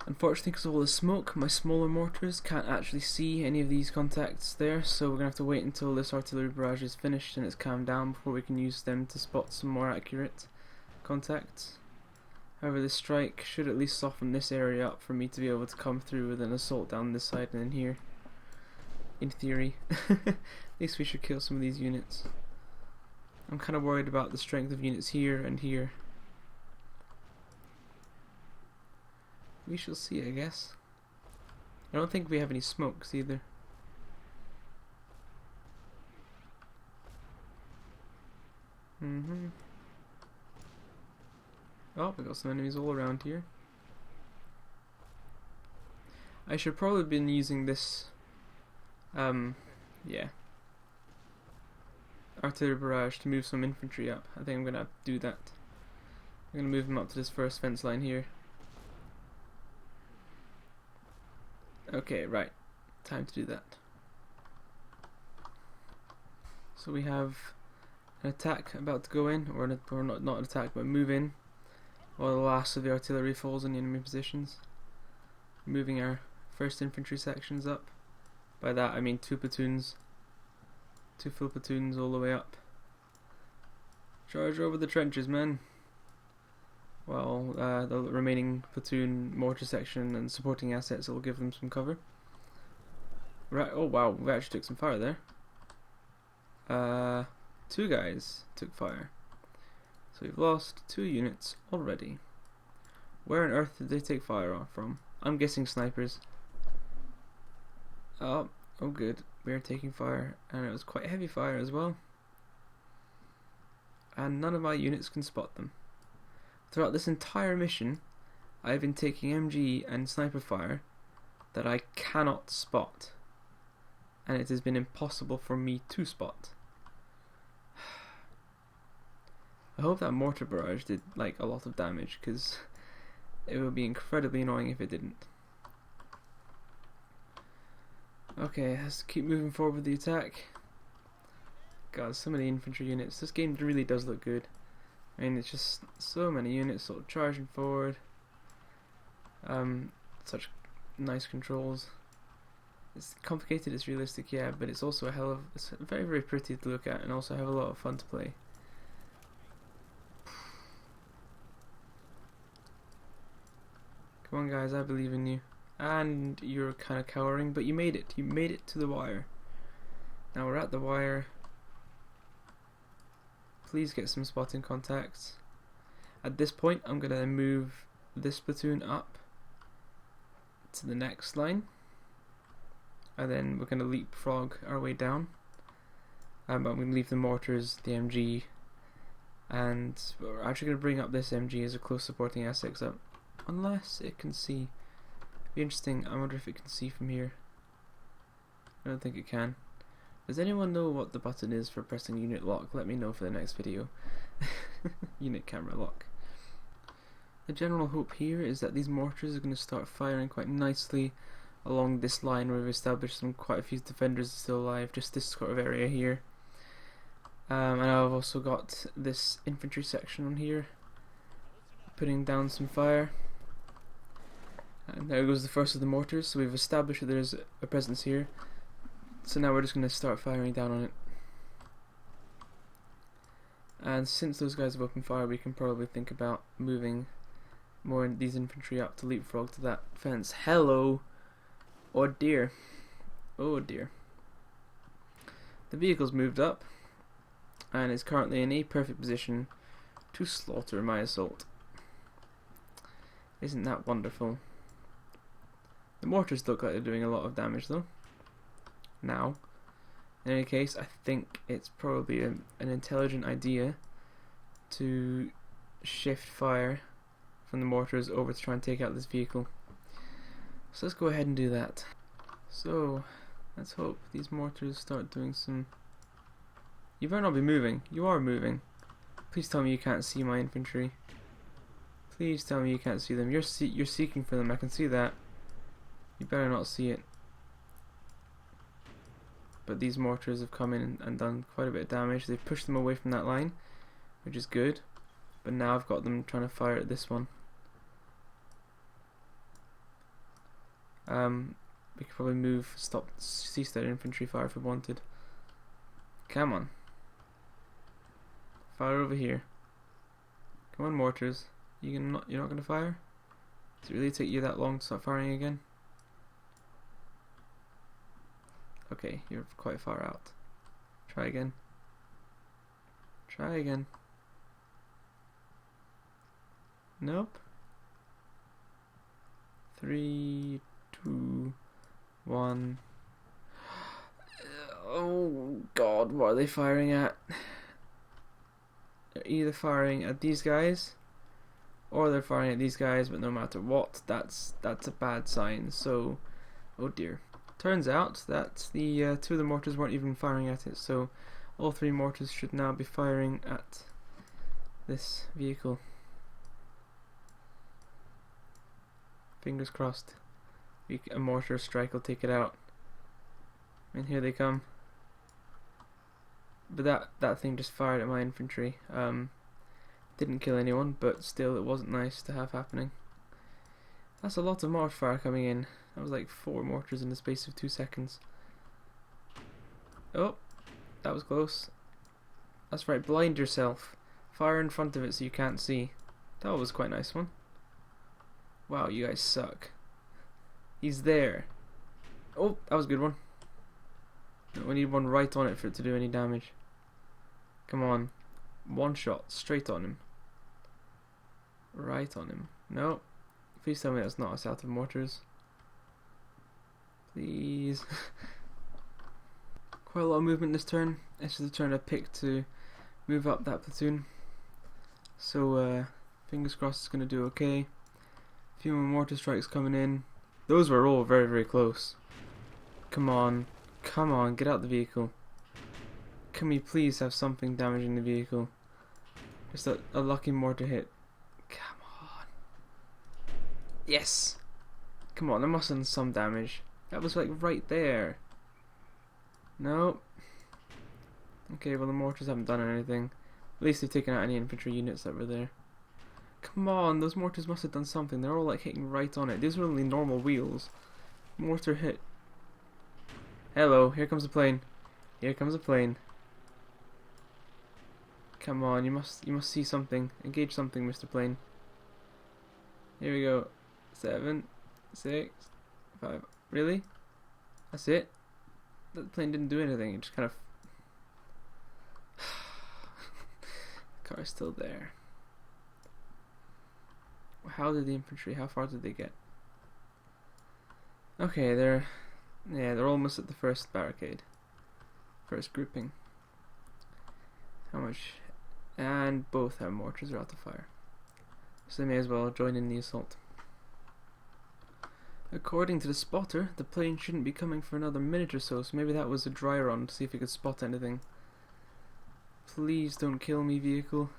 Unfortunately, because of all the smoke, my smaller mortars can't actually see any of these contacts there, so we're going to have to wait until this artillery barrage is finished and it's calmed down before we can use them to spot some more accurate contacts. However, this strike should at least soften this area up for me to be able to come through with an assault down this side and in here. In theory. At least we should kill some of these units. I'm kind of worried about the strength of units here and here. We shall see, I guess. I don't think we have any smokes either. Oh, we got some enemies all around here. I should probably have been using this, yeah, artillery barrage to move some infantry up. I think I'm gonna do that. I'm gonna move them up to this first fence line here. Okay, right. Time to do that. So we have an attack about to go in, or not an attack, but move in, while the last of the artillery falls in the enemy positions. Moving our first infantry sections up. By that I mean 2 platoons, 2 full platoons all the way up. Charge over the trenches, men. While the remaining platoon mortar section and supporting assets will give them some cover. Right, oh wow, we actually took some fire there. 2 guys took fire. So we've lost 2 units already. Where on earth did they take fire off from? I'm guessing snipers. Oh good. We are taking fire, and it was quite heavy fire as well. And none of my units can spot them. Throughout this entire mission, I've been taking MG and sniper fire that I cannot spot. And it has been impossible for me to spot. I hope that mortar barrage did like a lot of damage, because it would be incredibly annoying if it didn't. Okay, let's keep moving forward with the attack. God, so many infantry units. This game really does look good. I mean, it's just so many units sort of charging forward. Such nice controls. It's complicated, it's realistic, yeah, but it's also it's very, very pretty to look at, and also have a lot of fun to play. Come on guys, I believe in you. And you're kind of cowering, but you made it. You made it to the wire. Now we're at the wire. Please get some spotting contacts. At this point, I'm going to move this platoon up to the next line. And then we're going to leapfrog our way down. But I'm going to leave the mortars, the MG, and we're actually going to bring up this MG as a close supporting asset up. Unless it can see. Be interesting. I wonder if it can see from here. I don't think it can. Does anyone know what the button is for pressing unit lock? Let me know for the next video. Unit camera lock. The general hope here is that these mortars are going to start firing quite nicely along this line where we've established quite a few defenders still alive, just this sort of area here. And I've also got this infantry section on here, putting down some fire. And there goes the first of the mortars, so we've established that there's a presence here. So now we're just going to start firing down on it. And since those guys have opened fire, we can probably think about moving more of these infantry up to leapfrog to that fence. Hello! Oh dear. Oh dear. The vehicle's moved up and is currently in a perfect position to slaughter my assault. Isn't that wonderful? The mortars look like they're doing a lot of damage though. Now, in any case, I think it's probably an intelligent idea to shift fire from the mortars over to try and take out this vehicle. So let's go ahead and do that. So, let's hope these mortars start doing some... You better not be moving. You are moving. Please tell me you can't see my infantry. Please tell me you can't see them. You're seeking for them, I can see that. You better not see it. But these mortars have come in and done quite a bit of damage. They've pushed them away from that line, which is good. But now I've got them trying to fire at this one. We could probably cease that infantry fire if we wanted. Come on. Fire over here. Come on, mortars. You're not gonna fire? Does it really take you that long to start firing again? Okay, you're quite far out. Try again. Try again. Nope. 3, 2, 1. Oh god, what are they firing at? They're either firing at these guys, or they're firing at these guys, but no matter what, that's a bad sign. So, oh dear. Turns out that the 2 of the mortars weren't even firing at it, so all 3 mortars should now be firing at this vehicle. Fingers crossed. A mortar strike will take it out. And here they come. But that thing just fired at my infantry. Didn't kill anyone, but still it wasn't nice to have happening. That's a lot of mortar fire coming in. That was like 4 mortars in the space of 2 seconds. Oh, that was close. That's right, blind yourself. Fire in front of it so you can't see. That was quite a nice one. Wow, you guys suck. He's there. Oh, that was a good one. We need one right on it for it to do any damage. Come on. One shot, straight on him. Right on him. No. Please tell me that's not us out of mortars. Please. Quite a lot of movement this turn. This is the turn I picked to move up that platoon. So, fingers crossed it's going to do okay. A few more mortar strikes coming in. Those were all very, very close. Come on. Come on, get out the vehicle. Can we please have something damaging the vehicle? Just a lucky mortar hit. Come on. Yes! Come on, there must have been some damage. That was like right there. No. Okay, well the mortars haven't done anything. At least they've taken out any infantry units that were there. Come on, those mortars must have done something. They're all like hitting right on it. These were only normal wheels. Mortar hit. Hello, here comes a plane. Here comes a plane. Come on, you must see something. Engage something, Mr. Plane. Here we go. 7, 6, 5. Really? That's it? That plane didn't do anything. It just kind of. The car is still there. How did the infantry? How far did they get? Okay, they're almost at the first barricade. First grouping. How much? And both our mortars are out of fire. So they may as well join in the assault. According to the spotter, the plane shouldn't be coming for another minute or so, so maybe that was a dry run to see if he could spot anything. Please don't kill me, vehicle.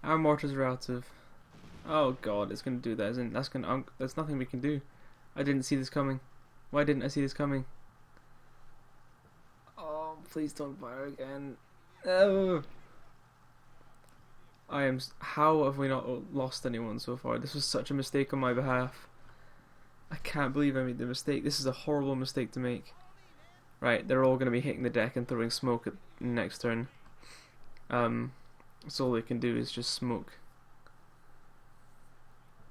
Our mortars are out of. Oh god, it's gonna do that, isn't it? There's nothing we can do. I didn't see this coming. Why didn't I see this coming? Oh, please don't fire again. Oh. How have we not lost anyone so far? This was such a mistake on my behalf. I can't believe I made the mistake. This is a horrible mistake to make. Right, they're all going to be hitting the deck and throwing smoke at the next turn. So all they can do is just smoke.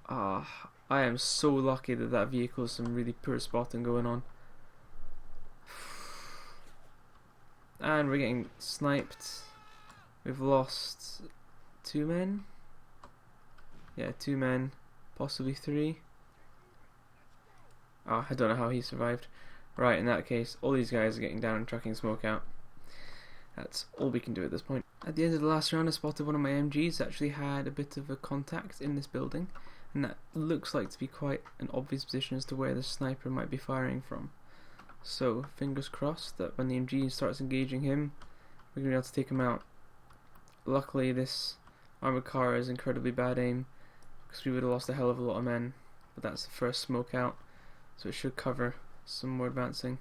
I am so lucky that that vehicle has some really poor spotting going on. And we're getting sniped. We've lost 2 men. Yeah, 2 men, possibly 3. Oh, I don't know how he survived. Right, in that case, all these guys are getting down and trucking smoke out. That's all we can do at this point. At the end of the last round, I spotted one of my MGs actually had a bit of a contact in this building, and that looks like to be quite an obvious position as to where the sniper might be firing from. So, fingers crossed that when the MG starts engaging him, we're going to be able to take him out. Luckily, this armoured car is incredibly bad aim, because we would have lost a hell of a lot of men, but that's the first smoke out, so it should cover some more advancing.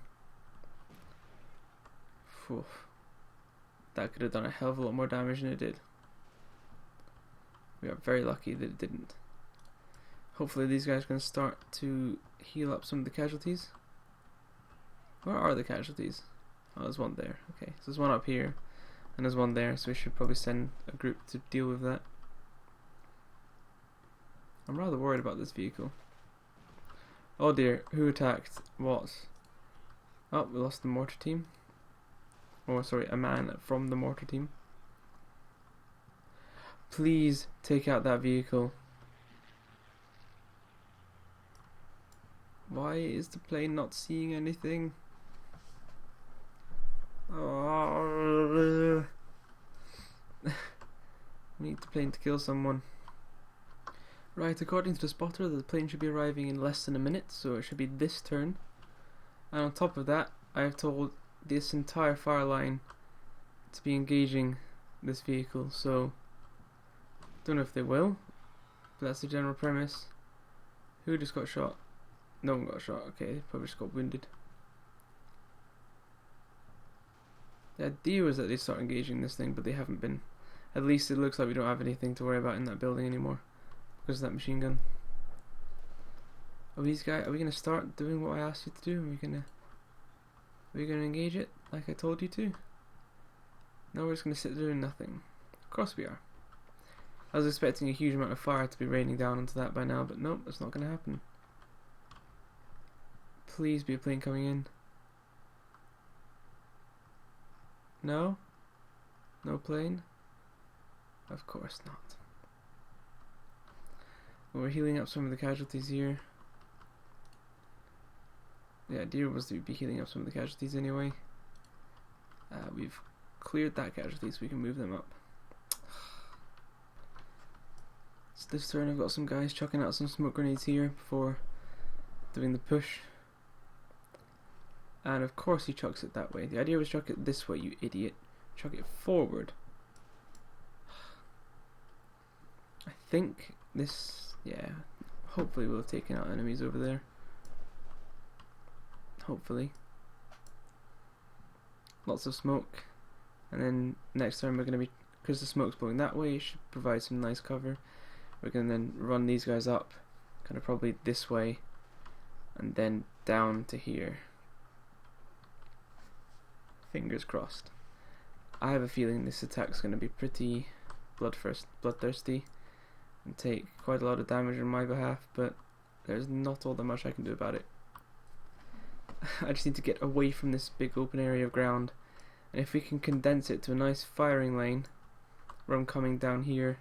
Whew. That could have done a hell of a lot more damage than it did. We are very lucky that it didn't. Hopefully these guys can start to heal up some of the casualties. Where are the casualties? Oh, there's one there. Okay, so there's one up here, and there's one there, so we should probably send a group to deal with that. I'm rather worried about this vehicle. Oh dear, who attacked what? Oh, we lost the mortar team. Or sorry, a man from the mortar team. Please take out that vehicle. Why is the plane not seeing anything? Oh. We need the plane to kill someone. Right, according to the spotter, the plane should be arriving in less than a minute, so it should be this turn. And on top of that, I have told this entire fire line to be engaging this vehicle, so don't know if they will, but that's the general premise. Who just got shot? No one got shot. Okay, they probably just got wounded. The idea was that they start engaging this thing, but they haven't been. At least it looks like we don't have anything to worry about in that building anymore because of that machine gun. Are we gonna start doing what I asked you to do? Are we gonna engage it like I told you to? No, we're just gonna sit there doing nothing. Of course we are. I was expecting a huge amount of fire to be raining down onto that by now, but nope, that's not gonna happen. Please be a plane coming in. No? No plane? Of course not. Well, we're healing up some of the casualties here. The idea was to be healing up some of the casualties anyway. We've cleared that casualty so we can move them up. So this turn I've got some guys chucking out some smoke grenades here before doing the push. And of course he chucks it that way. The idea was chuck it this way, you idiot. Chuck it forward. I think this, yeah, hopefully we'll have taken out enemies over there. Hopefully. Lots of smoke. And then next turn we're going to be, because the smoke's blowing that way, it should provide some nice cover. We're going to then run these guys up, kind of probably this way, and then down to here. Fingers crossed. I have a feeling this attack's going to be pretty bloodthirsty and take quite a lot of damage on my behalf, but there's not all that much I can do about it. I just need to get away from this big open area of ground, and if we can condense it to a nice firing lane where I'm coming down here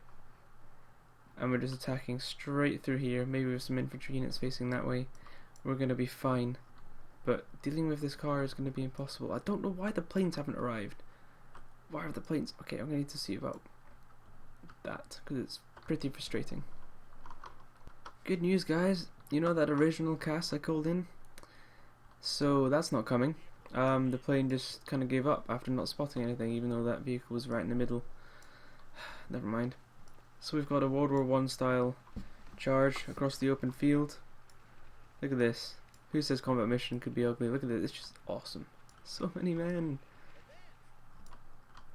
and we're just attacking straight through here, maybe with some infantry units facing that way, we're going to be fine. But dealing with this car is going to be impossible. I don't know why the planes haven't arrived. Why are the planes? Okay, I'm going to need to see about that because it's pretty frustrating. Good news, guys. You know that original cast I called in? So that's not coming. The plane just kind of gave up after not spotting anything, even though that vehicle was right in the middle. Never mind. So we've got a World War I style charge across the open field. Look at this. Who says combat mission could be ugly? Look at this. It's just awesome. So many men.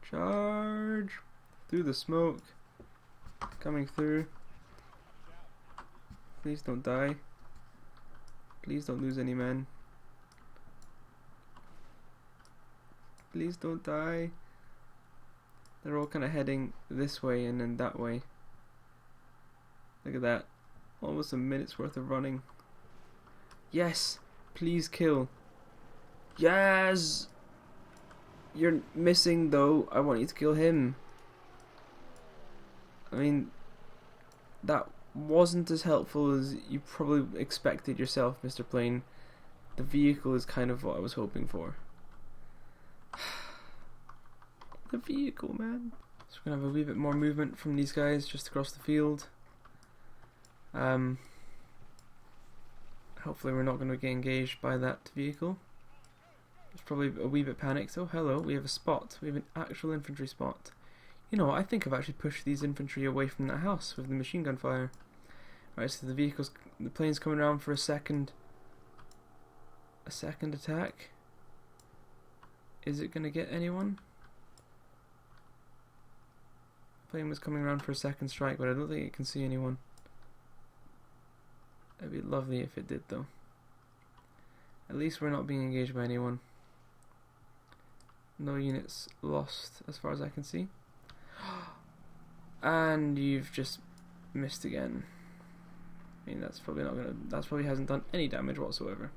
Charge through the smoke. Coming through. Please don't die. Please don't lose any men. Please don't die. They're all kind of heading this way and then that way. Look at that. Almost a minute's worth of running. Yes! Please kill. Yes! You're missing though. I want you to kill him. I mean, that wasn't as helpful as you probably expected yourself, Mr. Plane. The vehicle is kind of what I was hoping for. The vehicle, man. So we're going to have a wee bit more movement from these guys just across the field. Hopefully we're not going to get engaged by that vehicle. It's probably a wee bit panicked. Oh, hello, we have a spot. We have an actual infantry spot. You know, I think I've actually pushed these infantry away from that house with the machine gun fire. Right, so the plane's coming around for a second attack. Is it going to get anyone? The plane was coming around for a second strike, but I don't think it can see anyone. It'd be lovely if it did, though. At least we're not being engaged by anyone. No units lost, as far as I can see. And you've just missed again. I mean, that's probably not gonna. That probably hasn't done any damage whatsoever.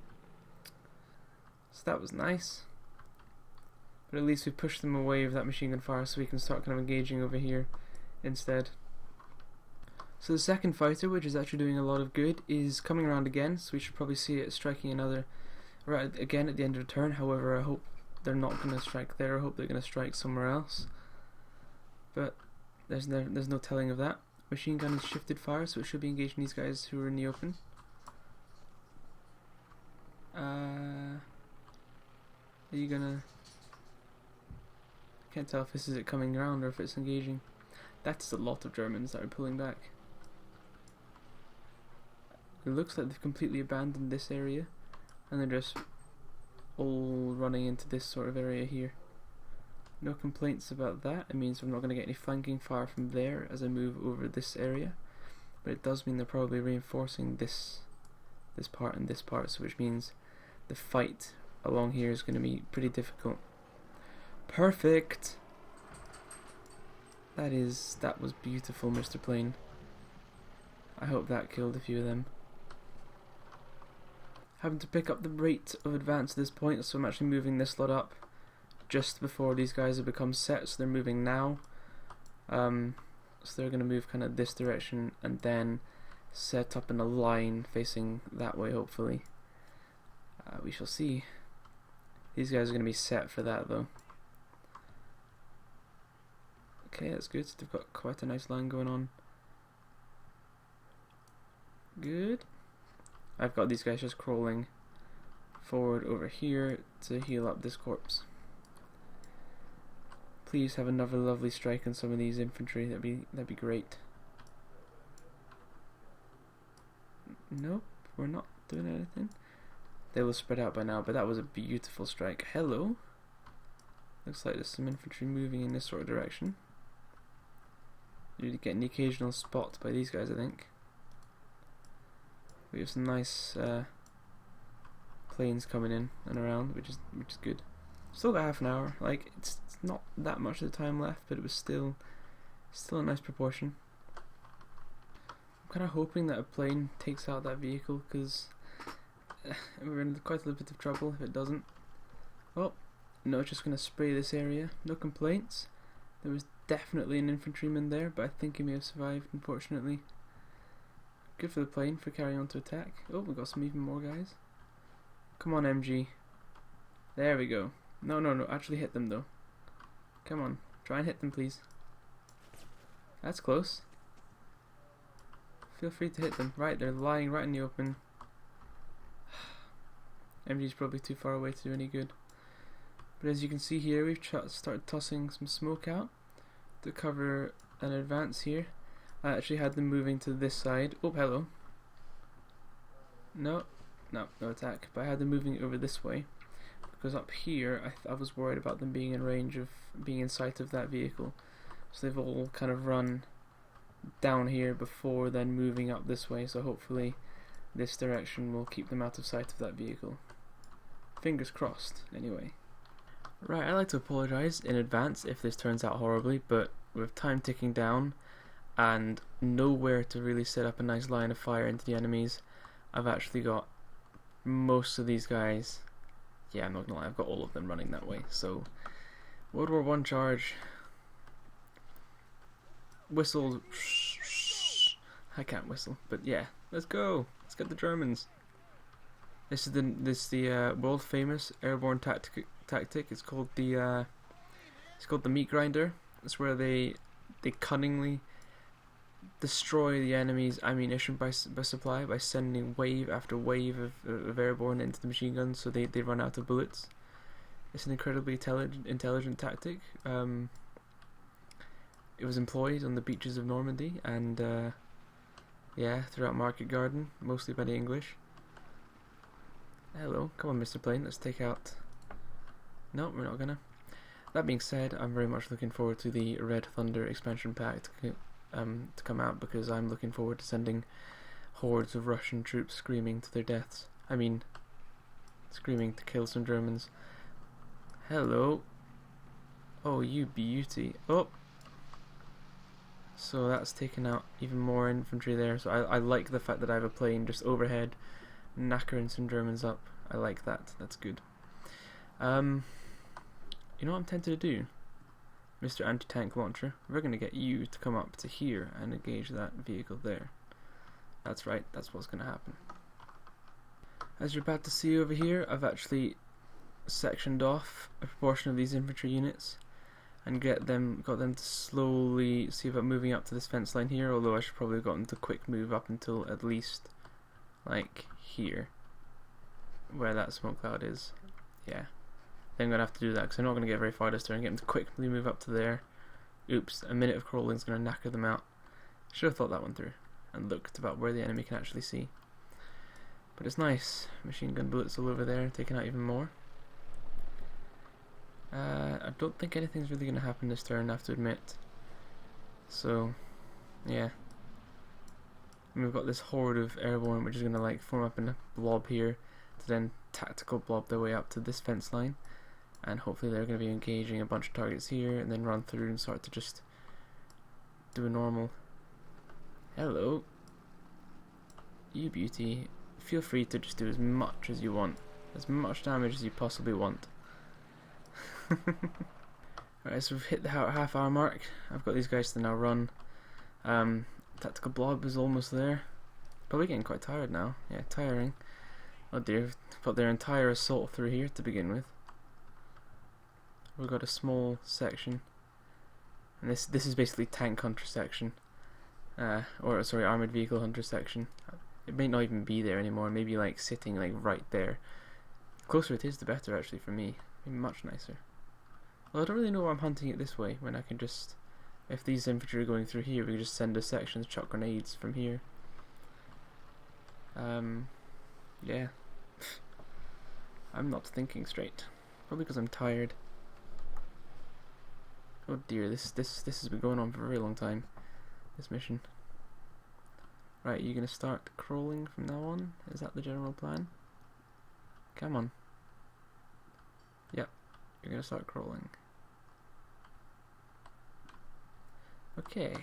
So that was nice. But at least we pushed them away with that machine gun fire, so we can start kind of engaging over here instead. So the second fighter, which is actually doing a lot of good, is coming around again, so we should probably see it striking another right again at the end of the turn. However, I hope they're not going to strike there. I hope they're going to strike somewhere else. But there's no telling of that. Machine gun has shifted fire, so it should be engaging these guys who are in the open. Are you gonna... Can't tell if this is it coming around or if it's engaging. That's a lot of Germans that are pulling back. It looks like they've completely abandoned this area and they're just all running into this sort of area here. No complaints about that. It means I'm not going to get any flanking fire from there as I move over this area, but it does mean they're probably reinforcing this part and this part, so which means the fight along here is going to be pretty difficult. Perfect! That was beautiful, Mr. Plane. I hope that killed a few of them. Having to pick up the rate of advance at this point, so I'm actually moving this lot up just before these guys have become set, so they're moving now. So they're going to move kind of this direction and then set up in a line facing that way, hopefully. We shall see. These guys are going to be set for that though. Okay, that's good. They've got quite a nice line going on. Good. I've got these guys just crawling forward over here to heal up this corpse. Please have another lovely strike on some of these infantry. That'd be great. Nope, we're not doing anything. They will spread out by now, but that was a beautiful strike. Hello. Looks like there's some infantry moving in this sort of direction. You're getting the occasional spot by these guys, I think. We have some nice planes coming in and around, which is good. Still got half an hour. Like it's not that much of the time left, but it was still a nice proportion. I'm kind of hoping that a plane takes out that vehicle, because we're in quite a little bit of trouble if it doesn't. Oh no, it's just going to spray this area. No complaints. There was definitely an infantryman there, but I think he may have survived, unfortunately. Good for the plane for carrying on to attack. Oh, we got some even more guys. Come on, MG. There we go. No, actually hit them though. Come on, try and hit them, please. That's close. Feel free to hit them. Right, they're lying right in the open. MG's probably too far away to do any good. But as you can see here, we've started tossing some smoke out to cover an advance here. I actually had them moving to this side. Oh, hello. No attack. But I had them moving over this way, because up here I was worried about them being in range of being in sight of that vehicle. So they've all kind of run down here before then moving up this way, so hopefully this direction will keep them out of sight of that vehicle. Fingers crossed, anyway. Right, I'd like to apologise in advance if this turns out horribly, but with time ticking down and nowhere to really set up a nice line of fire into the enemies, I've actually got most of these guys. Yeah, I'm not gonna lie, I've got all of them running that way. So, World War I charge. Whistle. I can't whistle, but yeah, let's go. Let's get the Germans. This is the world famous airborne tactic. It's called the meat grinder. It's where they cunningly destroy the enemy's ammunition by supply by sending wave after wave of airborne into the machine guns, so they run out of bullets. It's an incredibly intelligent tactic. It was employed on the beaches of Normandy and yeah, throughout Market Garden, mostly by the English. Hello, come on, Mr. Plane, let's take out. No, we're not gonna. That being said, I'm very much looking forward to the Red Thunder expansion pack to come out, because I'm looking forward to sending hordes of Russian troops screaming to their deaths. I mean, screaming to kill some Germans. Hello. Oh, you beauty. Oh. So that's taken out even more infantry there. So I like the fact that I have a plane just overhead knackering some Germans up. I like that. That's good. You know what I'm tempted to do? Mr. Anti-Tank Launcher, we're going to get you to come up to here and engage that vehicle there. That's right, that's what's going to happen. As you're about to see over here, I've actually sectioned off a proportion of these infantry units and got them to slowly see about moving up to this fence line here, although I should probably have gotten to quick move up until at least like here, where that smoke cloud is. Yeah, then I'm going to have to do that because I'm not going to get very far this turn. Get them to quickly move up to there. Oops, a minute of crawling is going to knacker them out. Should have thought that one through and looked about where the enemy can actually see. But it's nice. Machine gun bullets all over there, taking out even more. I don't think anything's really going to happen this turn, I have to admit. So, yeah. And we've got this horde of airborne which is going to like form up in a blob here to then tactical blob their way up to this fence line. And hopefully they're going to be engaging a bunch of targets here and then run through and start to just do a normal. Hello. You beauty. Feel free to just do as much as you want. As much damage as you possibly want. Alright, so we've hit the half hour mark. I've got these guys to now run. Tactical blob is almost there. Probably getting quite tired now. Yeah, tiring. Oh dear, we've put their entire assault through here to begin with. We've got a small section. And this is basically tank hunter section. Or sorry, armoured vehicle hunter section. It may not even be there anymore, maybe like sitting like right there. The closer it is, the better actually for me. Maybe much nicer. Well, I don't really know why I'm hunting it this way, when I can just, if these infantry are going through here, we can just send a section to chuck grenades from here. Yeah. I'm not thinking straight. Probably because I'm tired. Oh dear, this has been going on for a very long time. This mission. Right, you're gonna start crawling from now on? Is that the general plan? Come on. Yep, you're gonna start crawling. Okay.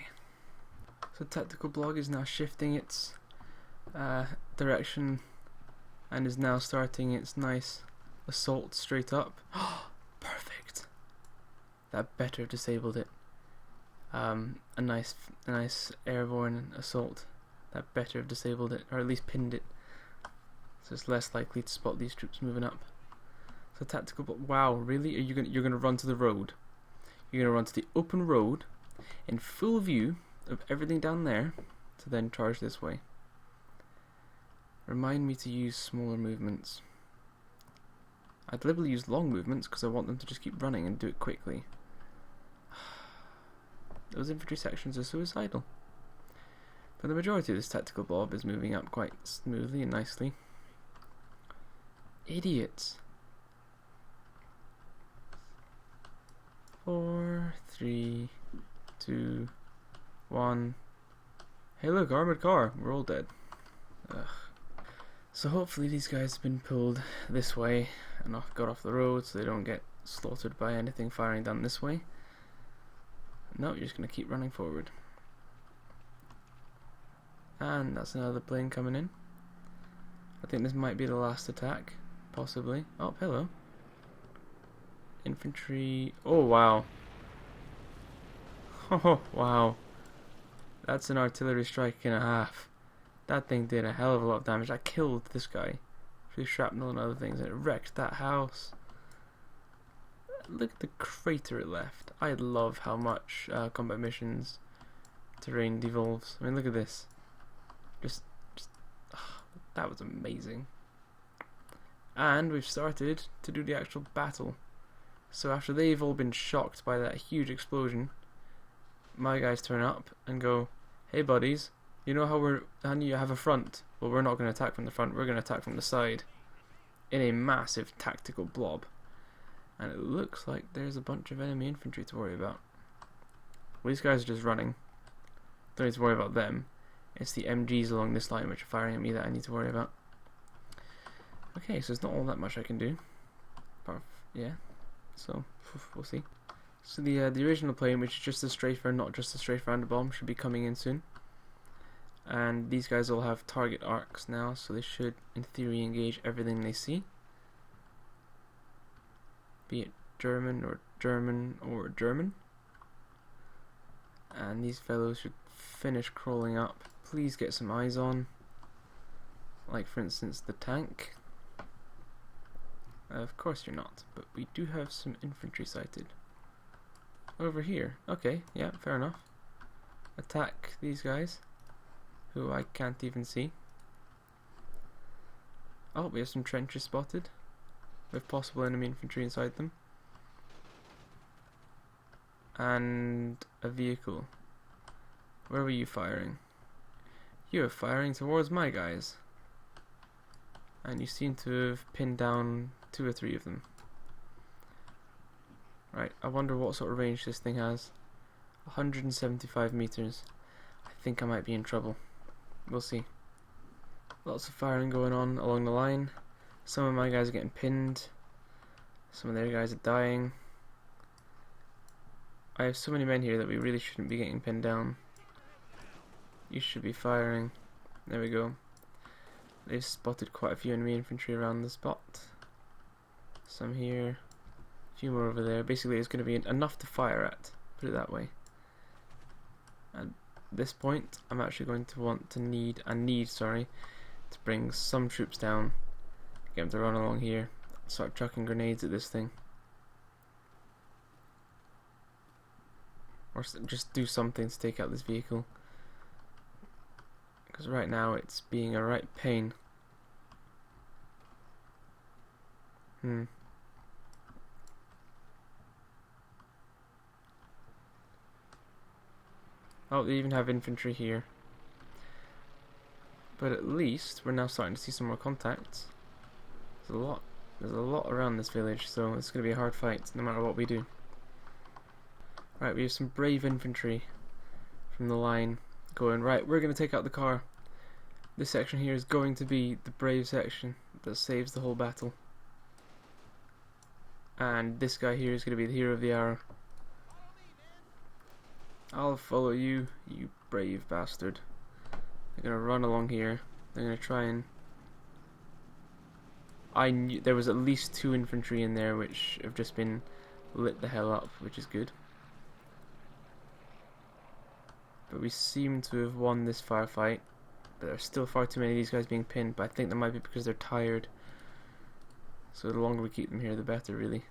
So tactical blog is now shifting its direction and is now starting its nice assault straight up. Perfect. That better have disabled it. A nice airborne assault. That better have disabled it, or at least pinned it, so it's less likely to spot these troops moving up. So tactical, wow, really? You're gonna run to the road? You're gonna run to the open road in full view of everything down there to then charge this way? Remind me to use smaller movements. I deliberately use long movements because I want them to just keep running and do it quickly. Those infantry sections are suicidal. But the majority of this tactical blob is moving up quite smoothly and nicely. Idiots. 4, 3, 2, 1. Hey look, armoured car. We're all dead. Ugh. So hopefully these guys have been pulled this way and got off the road so they don't get slaughtered by anything firing down this way. No, you're just going to keep running forward. And that's another plane coming in. I think this might be the last attack, possibly. Oh, hello. Infantry. Oh, wow. Oh, wow. That's an artillery strike and a half. That thing did a hell of a lot of damage. I killed this guy through shrapnel and other things, and it wrecked that house. Look at the crater it left. I love how much combat missions terrain devolves. I mean, look at this. Just that was amazing. And we've started to do the actual battle. So after they've all been shocked by that huge explosion, my guys turn up and go, "Hey buddies, you know how you have a front? Well, we're not going to attack from the front. We're going to attack from the side in a massive tactical blob." And it looks like there's a bunch of enemy infantry to worry about. Well, these guys are just running. Don't need to worry about them. It's the MGs along this line which are firing at me that I need to worry about. Okay, so there's not all that much I can do. But yeah, so we'll see. So the original plane, which is just a strafer, not just a strafe round bomb, should be coming in soon. And these guys all have target arcs now, so they should, in theory, engage everything they see. Be it German or German or German. And these fellows should finish crawling up. Please get some eyes on. Like for instance the tank. Of course you're not, but we do have some infantry sighted. Over here. Okay, yeah, fair enough. Attack these guys, who I can't even see. Oh, we have some trenches spotted, with possible enemy infantry inside them. And a vehicle. Where were you firing? You are firing towards my guys. And you seem to have pinned down 2 or 3 of them. Right, I wonder what sort of range this thing has. 175 meters. I think I might be in trouble. We'll see. Lots of firing going on along the line. Some of my guys are getting pinned. Some of their guys are dying. I have so many men here that we really shouldn't be getting pinned down. You should be firing. There we go. They've spotted quite a few enemy infantry around the spot. Some here. A few more over there. Basically it's going to be enough to fire at. Put it that way. At this point I'm actually going to need to bring some troops down. Get them to run along here. Start chucking grenades at this thing. Or just do something to take out this vehicle. Because right now it's being a right pain. Oh, they even have infantry here. But at least we're now starting to see some more contacts. There's a lot around this village, so it's going to be a hard fight no matter what we do. Right, we have some brave infantry from the line going, right, we're going to take out the car. This section here is going to be the brave section that saves the whole battle. And this guy here is going to be the hero of the hour. I'll follow you, you brave bastard. They're going to run along here. They're going to try and... I knew there was at least 2 infantry in there which have just been lit the hell up, which is good. But we seem to have won this firefight. But there's still far too many of these guys being pinned, but I think that might be because they're tired. So the longer we keep them here, the better, really.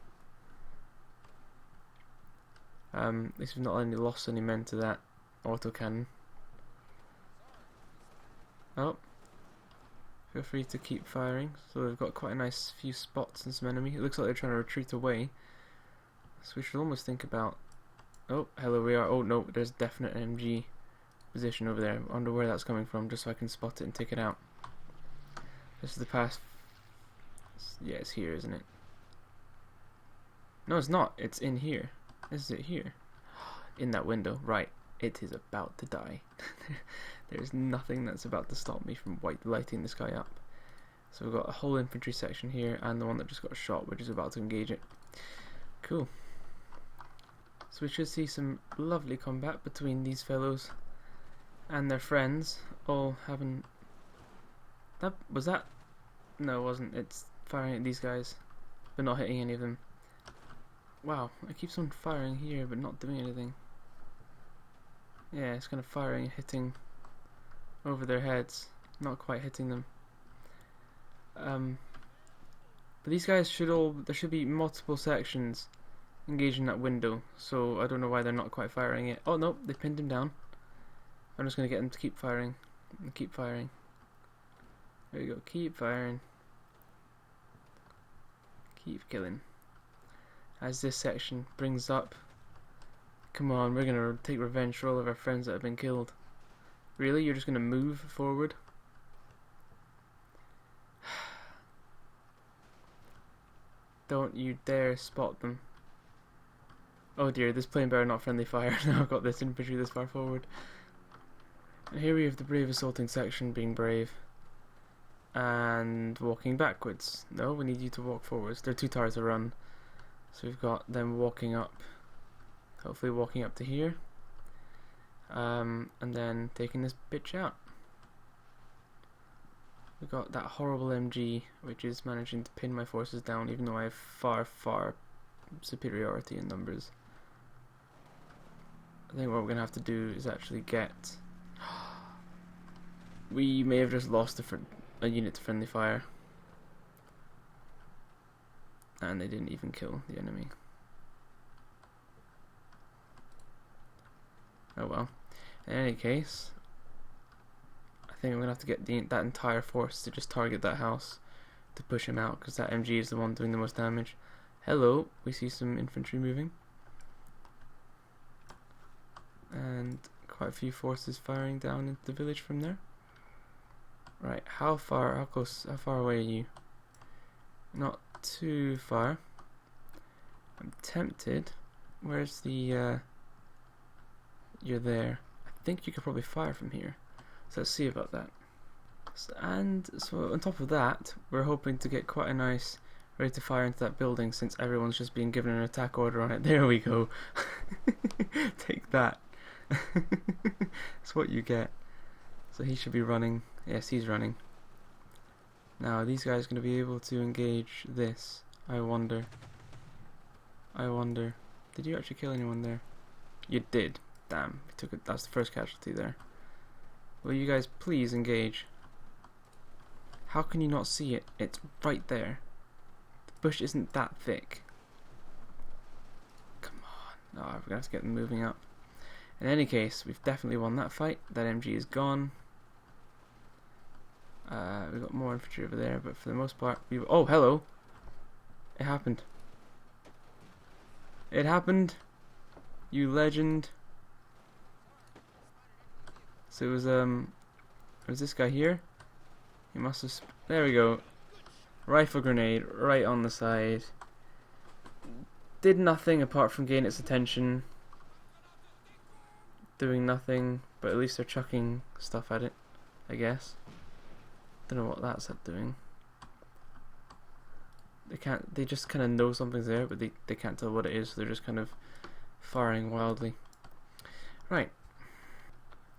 At least we've not lost any men to that autocannon. Oh. Feel free to keep firing. So we've got quite a nice few spots and some enemy. It looks like they're trying to retreat away. So we should almost think about... Oh, hello we are. Oh no, there's definite MG position over there. I wonder where that's coming from, just so I can spot it and take it out. This is the pass. Yeah, it's here, isn't it? No, it's not. It's in here. Is it here? In that window. Right. It is about to die. There's nothing that's about to stop me from lighting this guy up. So we've got a whole infantry section here and the one that just got shot, which is about to engage it. Cool. So we should see some lovely combat between these fellows and their friends, all having... Was that? No, it wasn't. It's firing at these guys, but not hitting any of them. Wow, it keeps on firing here, but not doing anything. Yeah, it's kind of firing and hitting over their heads, not quite hitting them. But these guys should there should be multiple sections engaging that window, so I don't know why they're not quite firing it. Oh no, they pinned him down. I'm just going to get them to keep firing. And keep firing. There you go, keep firing. Keep killing. As this section brings up. Come on, we're going to take revenge for all of our friends that have been killed. Really? You're just going to move forward? Don't you dare spot them. Oh dear, this plane better not friendly fire. Now I've got this infantry this far forward. And here we have the brave assaulting section being brave. And walking backwards. No, we need you to walk forwards. They're too tired to run. So we've got them walking up. Hopefully walking up to here. And then taking this bitch out. We've got that horrible MG, which is managing to pin my forces down, even though I have far, far superiority in numbers. I think what we're gonna have to do is actually get. We may have just lost a unit to friendly fire, and they didn't even kill the enemy. Oh well. In any case, I think I'm gonna have to get that entire force to just target that house to push him out, because that MG is the one doing the most damage. Hello, we see some infantry moving, and quite a few forces firing down into the village from there. Right, how far away are you? Not too far. I'm tempted. Where's the, you're there. I think you could probably fire from here. So let's see about that. And so on top of that, we're hoping to get quite a nice ready to fire into that building, since everyone's just being given an attack order on it. There we go. Take that. That's what you get. So he should be running. Yes, he's running. Now, are these guys going to be able to engage this? I wonder. Did you actually kill anyone there? You did. Damn, we took it. That's the first casualty there. Will you guys please engage? How can you not see it? It's right there. The bush isn't that thick. Come on. No, we're going to have to get them moving up. In any case, we've definitely won that fight. That MG is gone. We've got more infantry over there, but for the most part, oh, hello! It happened. It happened! You legend. So it was this guy here. He must have. There we go. Rifle grenade right on the side. Did nothing apart from gain its attention. Doing nothing, but at least they're chucking stuff at it, I guess. Don't know what that's doing. They just kind of know something's there, but they can't tell what it is, so they're just kind of firing wildly. Right.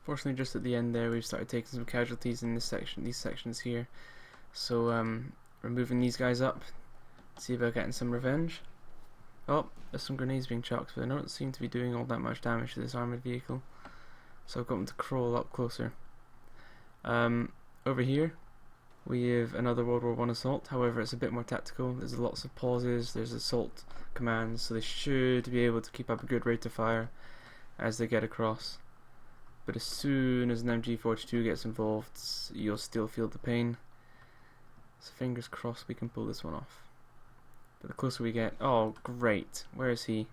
Fortunately, just at the end there, we've started taking some casualties in this section, these sections here. So, we're moving these guys up. See about getting some revenge. Oh, there's some grenades being chucked, but they don't seem to be doing all that much damage to this armoured vehicle. So I've got them to crawl up closer. Over here, we have another World War I assault. However, it's a bit more tactical. There's lots of pauses, there's assault commands, so they should be able to keep up a good rate of fire as they get across. But as soon as an MG42 gets involved, you'll still feel the pain. So fingers crossed we can pull this one off. But the closer we get... Oh, great. Where is he?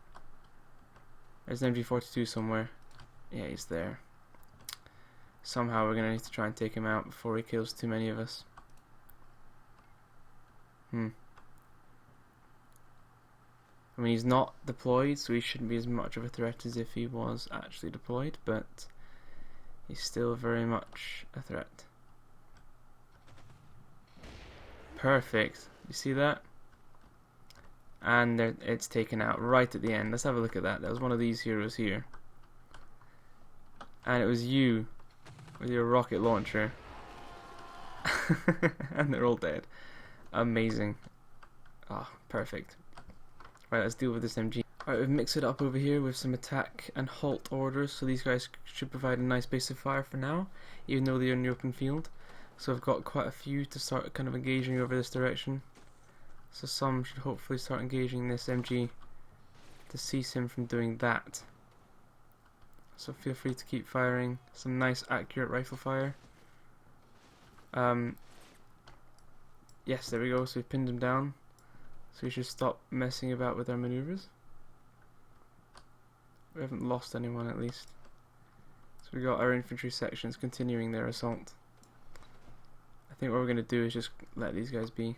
There's an MG42 somewhere. Yeah, he's there. Somehow we're going to need to try and take him out before he kills too many of us. I mean, he's not deployed, so he shouldn't be as much of a threat as if he was actually deployed, but he's still very much a threat. Perfect. You see that? And it's taken out right at the end. Let's have a look at that. That was one of these heroes here. And it was you with your rocket launcher. And they're all dead. Amazing. Ah, oh, perfect. Right, let's deal with this MG. Alright, we've mixed it up over here with some attack and halt orders, so these guys should provide a nice base of fire for now, even though they're in the open field. So I've got quite a few to start kind of engaging over this direction. So some should hopefully start engaging this MG to cease him from doing that. So feel free to keep firing some nice accurate rifle fire. Yes, there we go, so we've pinned him down. So we should stop messing about with our maneuvers. We haven't lost anyone at least. So we got our infantry sections continuing their assault. I think what we're going to do is just let these guys be.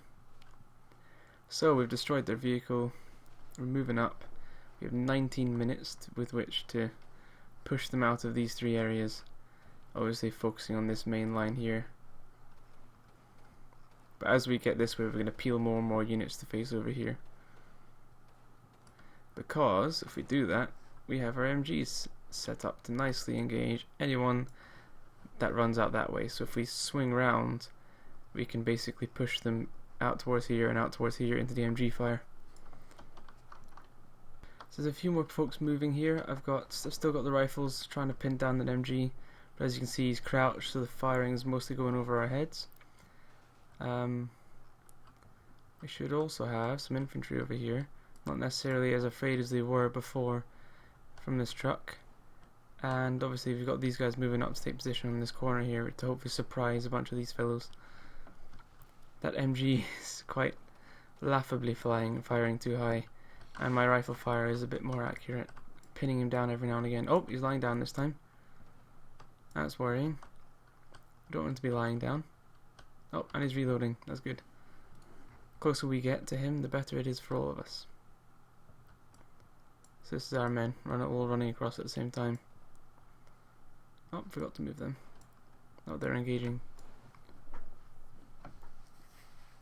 So we've destroyed their vehicle. We're moving up. We have 19 minutes with which to push them out of these three areas. Obviously focusing on this main line here. But as we get this way, we're going to peel more and more units to face over here. Because if we do that, we have our MGs set up to nicely engage anyone that runs out that way. So if we swing round, we can basically push them out towards here and out towards here into the MG fire. So there's a few more folks moving here. I've still got the rifles trying to pin down that MG, but as you can see he's crouched, so the firing is mostly going over our heads. We should also have some infantry over here, not necessarily as afraid as they were before from this truck. And obviously we've got these guys moving up to take position in this corner here to hopefully surprise a bunch of these fellows. That MG is quite laughably firing too high, and my rifle fire is a bit more accurate, pinning him down every now and again. Oh, he's lying down this time. That's worrying. Don't want him to be lying down. Oh, and he's reloading. That's good. The closer we get to him, the better it is for all of us. So this is our men, all running across at the same time. Oh, forgot to move them. Oh, they're engaging.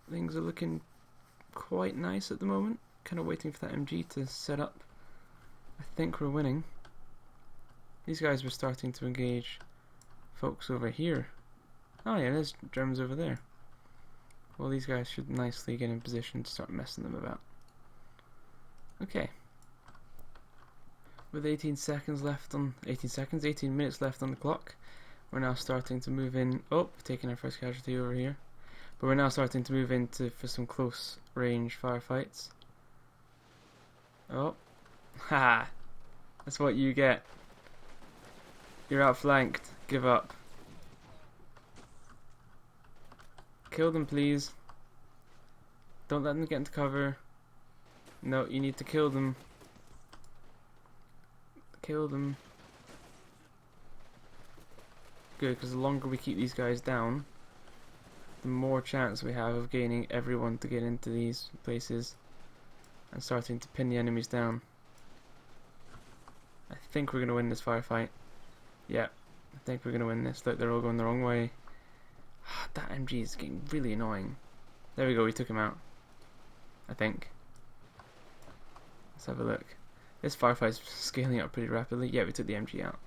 Things are looking quite nice at the moment. Kind of waiting for that MG to set up. I think we're winning. These guys were starting to engage folks over here. Oh yeah, there's Germans over there. Well, these guys should nicely get in position to start messing them about. Okay. With 18 minutes left on the clock, we're now starting to move in. Oh, taking our first casualty over here. But we're now starting to move into for some close range firefights. Oh, ha! That's what you get. You're outflanked. Give up. Kill them, please. Don't let them get into cover. No, you need to kill them. Kill them. Good, because the longer we keep these guys down, the more chance we have of gaining everyone to get into these places and starting to pin the enemies down. I think we're going to win this firefight. Yeah, I think we're going to win this. Look, they're all going the wrong way. That MG is getting really annoying. There we go, we took him out. I think. Let's have a look. This firefight's scaling up pretty rapidly. Yeah, we took the MG out.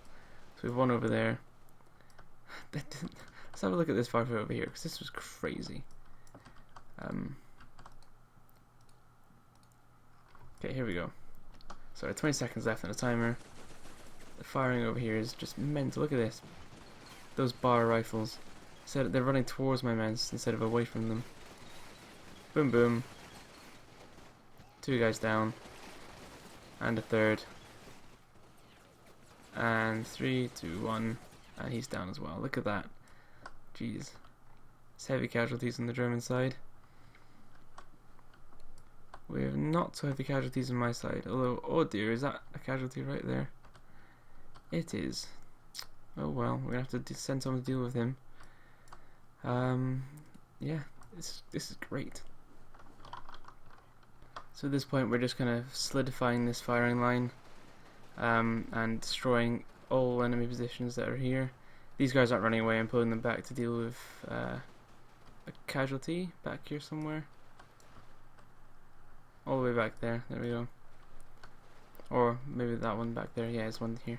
So we've one over there. Let's have a look at this firefight over here, because this was crazy. Okay, here we go. So 20 seconds left on the timer. The firing over here is just mental. Look at this. Those bar rifles. So they're running towards my men instead of away from them. Boom, boom. 2 guys down. And a third. And 3, 2, 1. And he's down as well. Look at that. Jeez. It's heavy casualties on the German side. We have not so heavy casualties on my side. Although, oh dear, is that a casualty right there? It is. Oh well, we're going to have to send someone to deal with him. Yeah, this is great. So at this point we're just kind of solidifying this firing line and destroying all enemy positions that are here. These guys aren't running away. I'm pulling them back to deal with a casualty back here somewhere. All the way back there. There we go. Or maybe that one back there. Yeah, there's one here.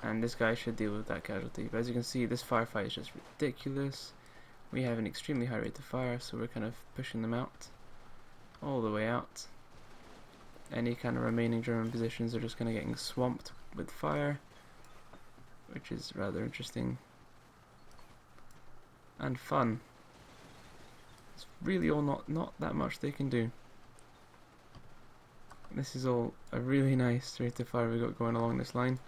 And this guy should deal with that casualty. But as you can see, this firefight is just ridiculous. We have an extremely high rate of fire, so we're kind of pushing them out. All the way out. Any kind of remaining German positions are just kind of getting swamped with fire, which is rather interesting and fun. It's really all not that much they can do. This is all a really nice rate of fire we got going along this line.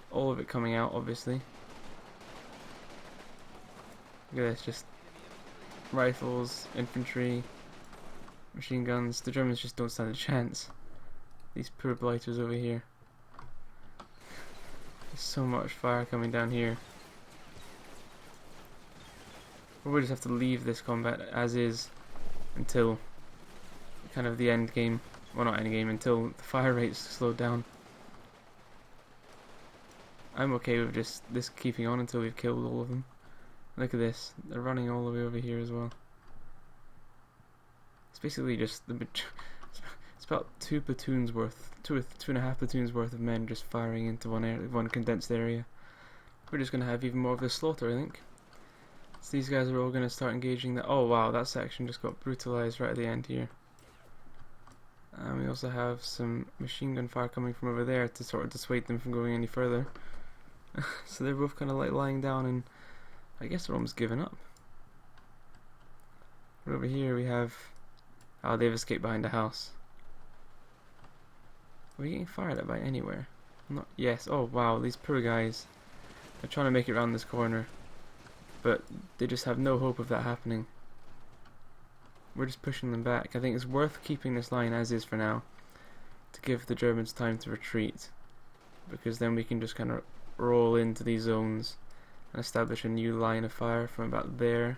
All of it coming out, obviously. Look at this, just rifles, infantry, machine guns. The Germans just don't stand a chance. These poor blighters over here. There's so much fire coming down here. But we'll just have to leave this combat as is until kind of the end game. Well, not end game, until the fire rates slow down. I'm okay with just this keeping on until we've killed all of them. Look at this, they're running all the way over here as well. It's basically just it's about 2 platoons worth, 2.5 platoons worth of men just firing into one condensed area. We're just gonna have even more of this slaughter, I think. So these guys are all gonna start engaging the. Oh wow, that section just got brutalized right at the end here. And we also have some machine gun fire coming from over there to sort of dissuade them from going any further. So they're both kind of like lying down and I guess they're almost giving up. But over here we have... Oh, they've escaped behind a house. Are we getting fired at by anywhere? Not... Yes, oh wow, these poor guys. They're trying to make it around this corner. But they just have no hope of that happening. We're just pushing them back. I think it's worth keeping this line as is for now, to give the Germans time to retreat, because then we can just kind of roll into these zones and establish a new line of fire from about there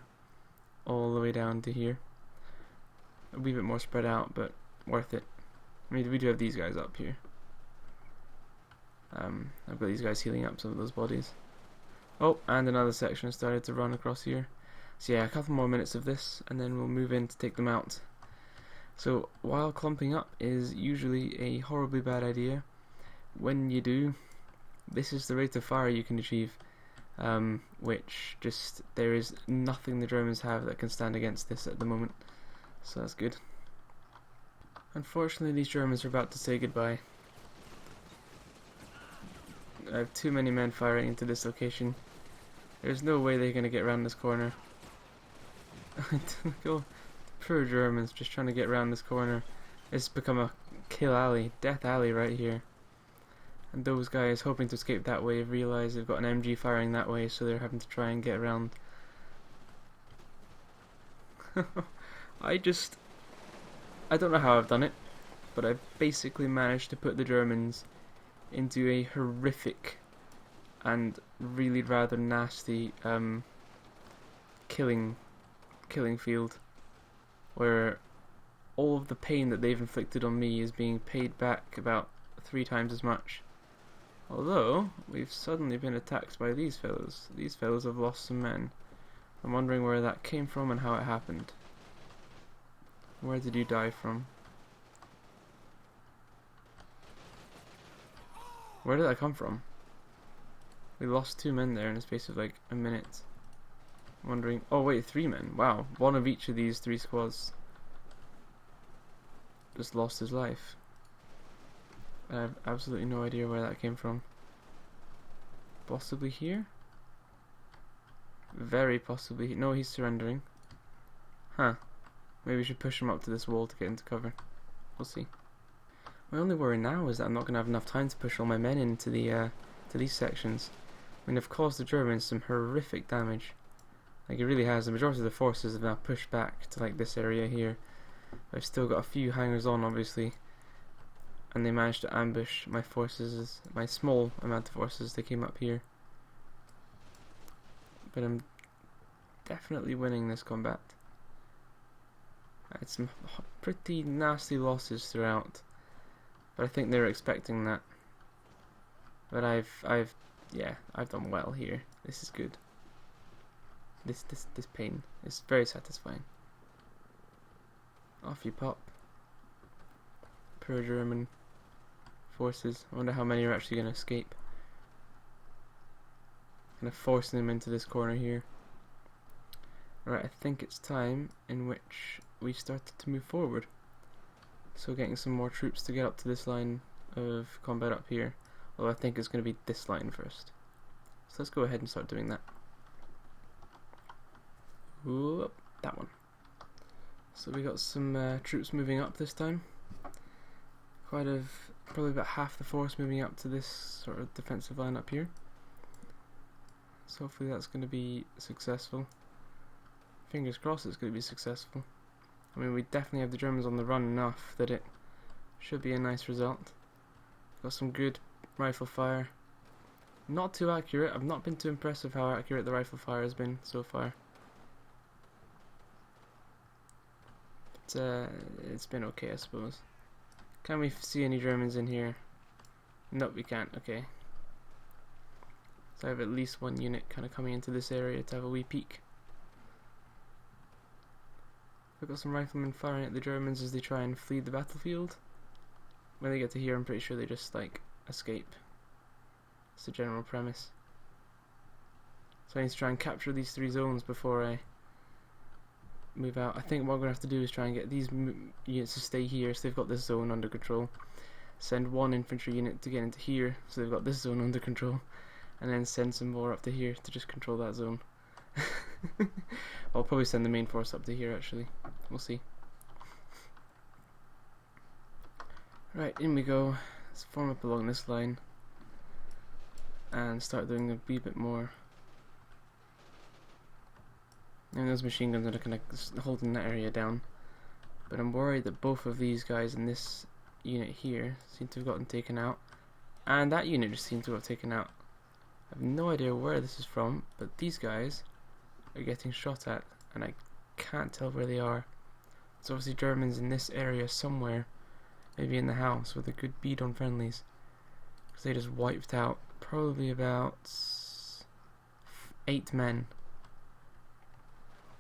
all the way down to here. A wee bit more spread out, but worth it. I mean, we do have these guys up here. I've got these guys healing up some of those bodies. Oh, and another section has started to run across here. So yeah, a couple more minutes of this, and then we'll move in to take them out. So while clumping up is usually a horribly bad idea, when you do, this is the rate of fire you can achieve, which just, there is nothing the Germans have that can stand against this at the moment, so that's good. Unfortunately, these Germans are about to say goodbye. I have too many men firing into this location. There's no way they're going to get around this corner. Go, poor Germans just trying to get around this corner. It's become a kill alley, death alley right here. And those guys hoping to escape that way have realised they've got an MG firing that way, so they're having to try and get around. I don't know how I've done it, but I've basically managed to put the Germans into a horrific and really rather nasty killing field, where all of the pain that they've inflicted on me is being paid back about 3 times as much. Although we've suddenly been attacked by these fellows. These fellows have lost some men. I'm wondering where that came from and how it happened. Where did you die from? Where did that come from? We lost 2 men there in the space of like a minute. I'm wondering... Oh wait, 3 men. Wow, one of each of these 3 squads just lost his life. I have absolutely no idea where that came from. Possibly here? Very possibly. No, he's surrendering. Huh. Maybe we should push him up to this wall to get into cover. We'll see. My only worry now is that I'm not going to have enough time to push all my men into the to these sections. I mean, I've caused the Germans some horrific damage. Like, it really has. The majority of the forces have now pushed back to like this area here. I've still got a few hangers on, obviously, and they managed to ambush my forces, my small amount of forces. They came up here, but I'm definitely winning this combat. I had some pretty nasty losses throughout, but I think they were expecting that. But I've done well here. This is good. This pain is very satisfying. Off you pop. Poor German forces. I wonder how many are actually going to escape. Kind of forcing them into this corner here. Right, I think it's time in which we started to move forward. So getting some more troops to get up to this line of combat up here. Although I think it's going to be this line first. So let's go ahead and start doing that. Ooh, that one. So we got some troops moving up this time. Probably about half the force moving up to this sort of defensive line up here. So hopefully that's going to be successful. Fingers crossed it's going to be successful. I mean, we definitely have the Germans on the run enough that it should be a nice result. Got some good rifle fire. Not too accurate. I've not been too impressed with how accurate the rifle fire has been so far. It's been okay, I suppose. Can we see any Germans in here? Nope, we can't. Okay. So I have at least one unit kind of coming into this area to have a wee peek. We've got some riflemen firing at the Germans as they try and flee the battlefield. When they get to here, I'm pretty sure they just like escape. It's the general premise. So I need to try and capture these 3 zones before I move out. I think what we're going to have to do is try and get these units to stay here so they've got this zone under control. Send one infantry unit to get into here so they've got this zone under control. And then send some more up to here to just control that zone. I'll probably send the main force up to here actually. We'll see. Right, in we go. Let's form up along this line. And start doing a wee bit more. And those machine guns are kind of holding that area down. But I'm worried that both of these guys in this unit here seem to have gotten taken out. And that unit just seemed to have taken out. I have no idea where this is from, but these guys are getting shot at, and I can't tell where they are. It's obviously Germans in this area somewhere, maybe in the house with a good bead on friendlies, because they just wiped out probably about 8 men.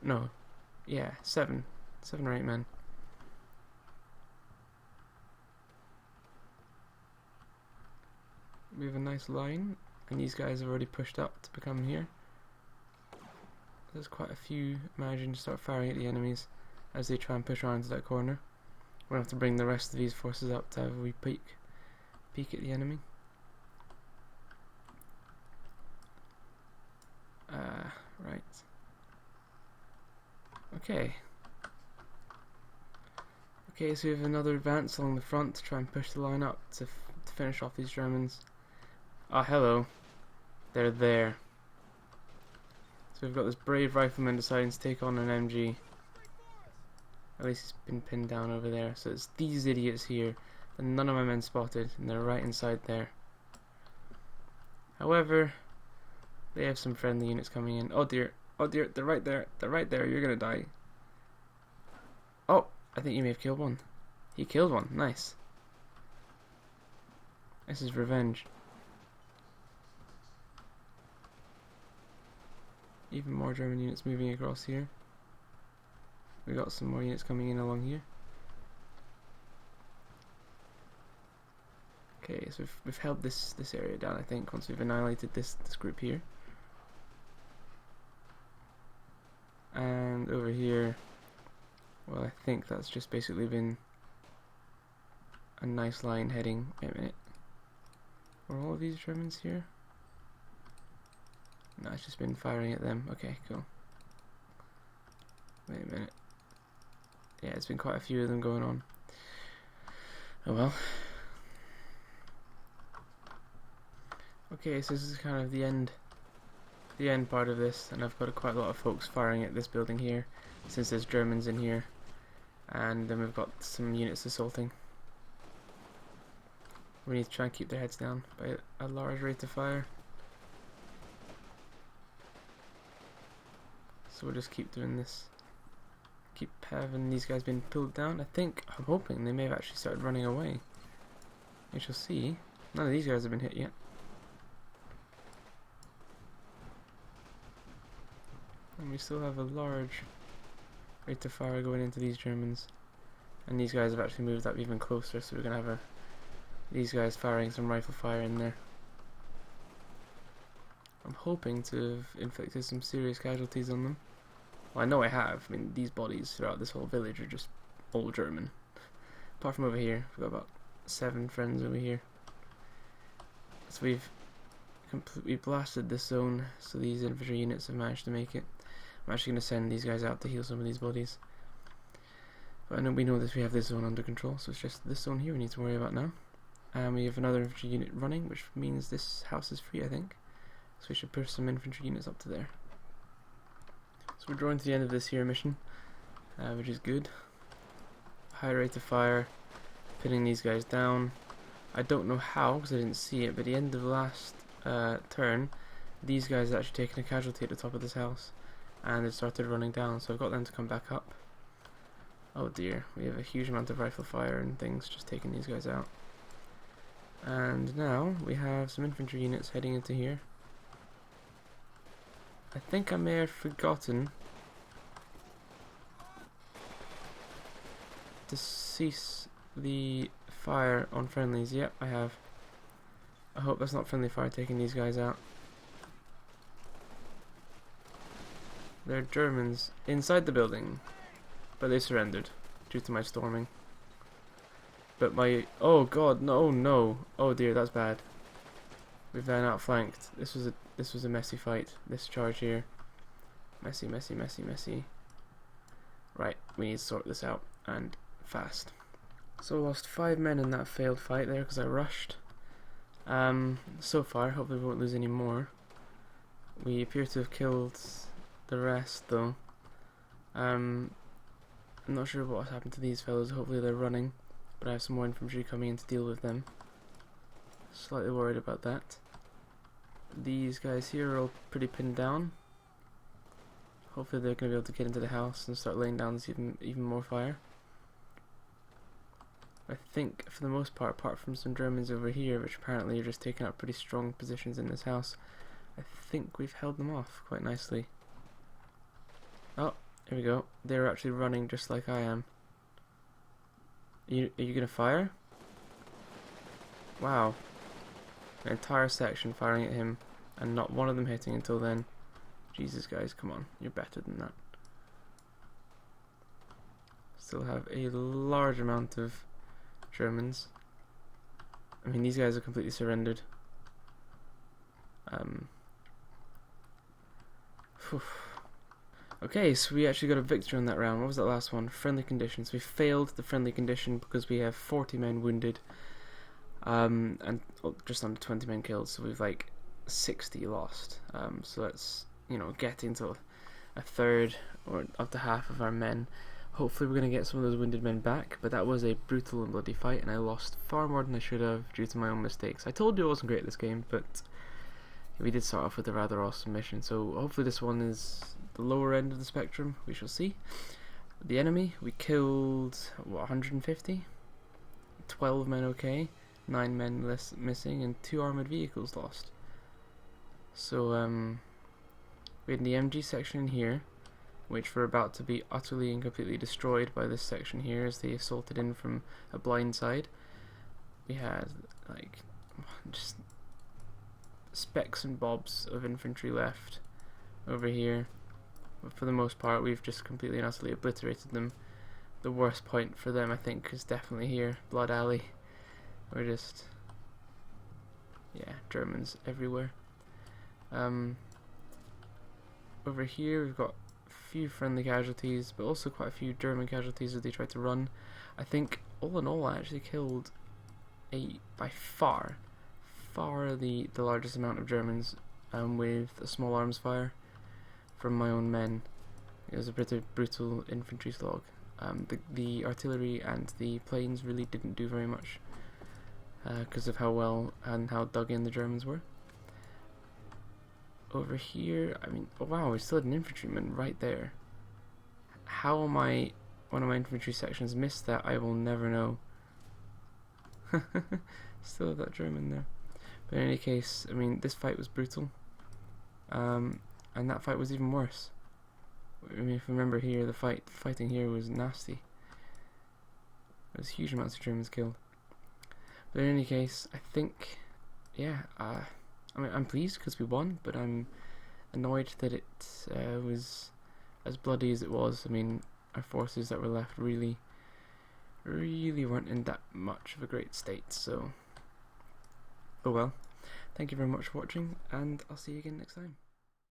No, yeah, 7 or 8 men. We have a nice line, and these guys have already pushed up to become here. There's quite a few managing to start firing at the enemies as they try and push around to that corner. We're going to have to bring the rest of these forces up to have a wee peek at the enemy. Right. Okay. Okay, so we have another advance along the front to try and push the line up to finish off these Germans. Ah, hello. They're there. So we've got this brave rifleman deciding to take on an MG. At least he's been pinned down over there. So it's these idiots here that none of my men spotted, and they're right inside there. However, they have some friendly units coming in. Oh dear, they're right there, you're gonna die. Oh, I think you may have killed one. He killed one, nice. This is revenge. Even more German units moving across here. We got some more units coming in along here. Okay, so we've held this area down, I think, once we've annihilated this group here. And over here, well, I think that's just basically been a nice line heading. Wait a minute. Were all of these Germans here? No, it's just been firing at them. Okay, cool. Wait a minute. Yeah, it's been quite a few of them going on. Oh well. Okay, so this is kind of the end part of this, and I've got quite a lot of folks firing at this building here, since there's Germans in here, and then we've got some units assaulting. We need to try and keep their heads down by a large rate of fire. So we'll just keep doing this. Keep having these guys being pulled down. I'm hoping they may have actually started running away. We shall see. None of these guys have been hit yet. And we still have a large rate of fire going into these Germans. And these guys have actually moved up even closer, so we're going to have these guys firing some rifle fire in there. I'm hoping to have inflicted some serious casualties on them. Well, I know I have. I mean, these bodies throughout this whole village are just all German. Apart from over here, we've got about 7 friends over here. So we've completely blasted this zone, so these infantry units have managed to make it. I'm actually going to send these guys out to heal some of these bodies. But I know we know that we have this zone under control, so it's just this zone here we need to worry about now. And we have another infantry unit running, which means this house is free, I think. So we should push some infantry units up to there. So we're drawing to the end of this here mission, which is good. High rate of fire, pinning these guys down. I don't know how, because I didn't see it, but at the end of the last turn, these guys had actually taken a casualty at the top of this house, and it started running down, so I've got them to come back up. Oh dear, we have a huge amount of rifle fire and things just taking these guys out. And now we have some infantry units heading into here. I think I may have forgotten to cease the fire on friendlies. Yep, I have. I hope that's not friendly fire taking these guys out. They're Germans inside the building. but they surrendered due to my storming. But my... oh god, no, no. Oh dear, that's bad. We've then outflanked. This was a messy fight. This charge here. Messy, messy, messy, messy. Right, we need to sort this out, and fast. So I lost 5 men in that failed fight there because I rushed. So far, hopefully we won't lose any more. We appear to have killed the rest though. I'm not sure what happened to these fellows. Hopefully they're running, but I have some more infantry coming in to deal with them. Slightly worried about that. These guys here are all pretty pinned down. Hopefully they're going to be able to get into the house and start laying down even more fire. I think for the most part, apart from some Germans over here, which apparently are just taking up pretty strong positions in this house, I think we've held them off quite nicely. Oh, here we go. They're actually running just like I am. Are you going to fire? Wow. An entire section firing at him, and not one of them hitting until then. Jesus, guys, come on. You're better than that. Still have a large amount of Germans. I mean, these guys are completely surrendered. Okay, so we actually got a victory on that round. What was that last one? Friendly conditions. We failed the friendly condition because we have 40 men wounded. And just under 20 men killed, so we've like 60 lost. So that's, you know, getting to a third or up to half of our men. Hopefully we're going to get some of those wounded men back, but that was a brutal and bloody fight, and I lost far more than I should have due to my own mistakes. I told you I wasn't great at this game, but we did start off with a rather awesome mission, so hopefully this one is the lower end of the spectrum. We shall see. The enemy, we killed, what, 150? 12 men okay, 9 men less missing, and 2 armoured vehicles lost. So, we had the MG section here, which were about to be utterly and completely destroyed by this section here as they assaulted in from a blind side. We had, like, just specks and bobs of infantry left over here. But for the most part, we've just completely and utterly obliterated them. The worst point for them, I think, is definitely here, Blood Alley. We're just, yeah, Germans everywhere. Over here we've got a few friendly casualties, but also quite a few German casualties as they tried to run. I think all in all I actually killed by far the largest amount of Germans with a small arms fire from my own men. It was a pretty brutal infantry slog. The artillery and the planes really didn't do very much because of how well and how dug in the Germans were. Over here, I mean, oh wow, we still had an infantryman right there. How one of my infantry sections missed that, I will never know. Still have that German there. But in any case, I mean, this fight was brutal. And that fight was even worse. I mean, if you remember here, the fighting here was nasty. There was huge amounts of Germans killed. But in any case, I think, yeah, I mean, I'm pleased because we won, but I'm annoyed that it was as bloody as it was. I mean, our forces that were left really weren't in that much of a great state, so oh well. Thank you very much for watching, and I'll see you again next time.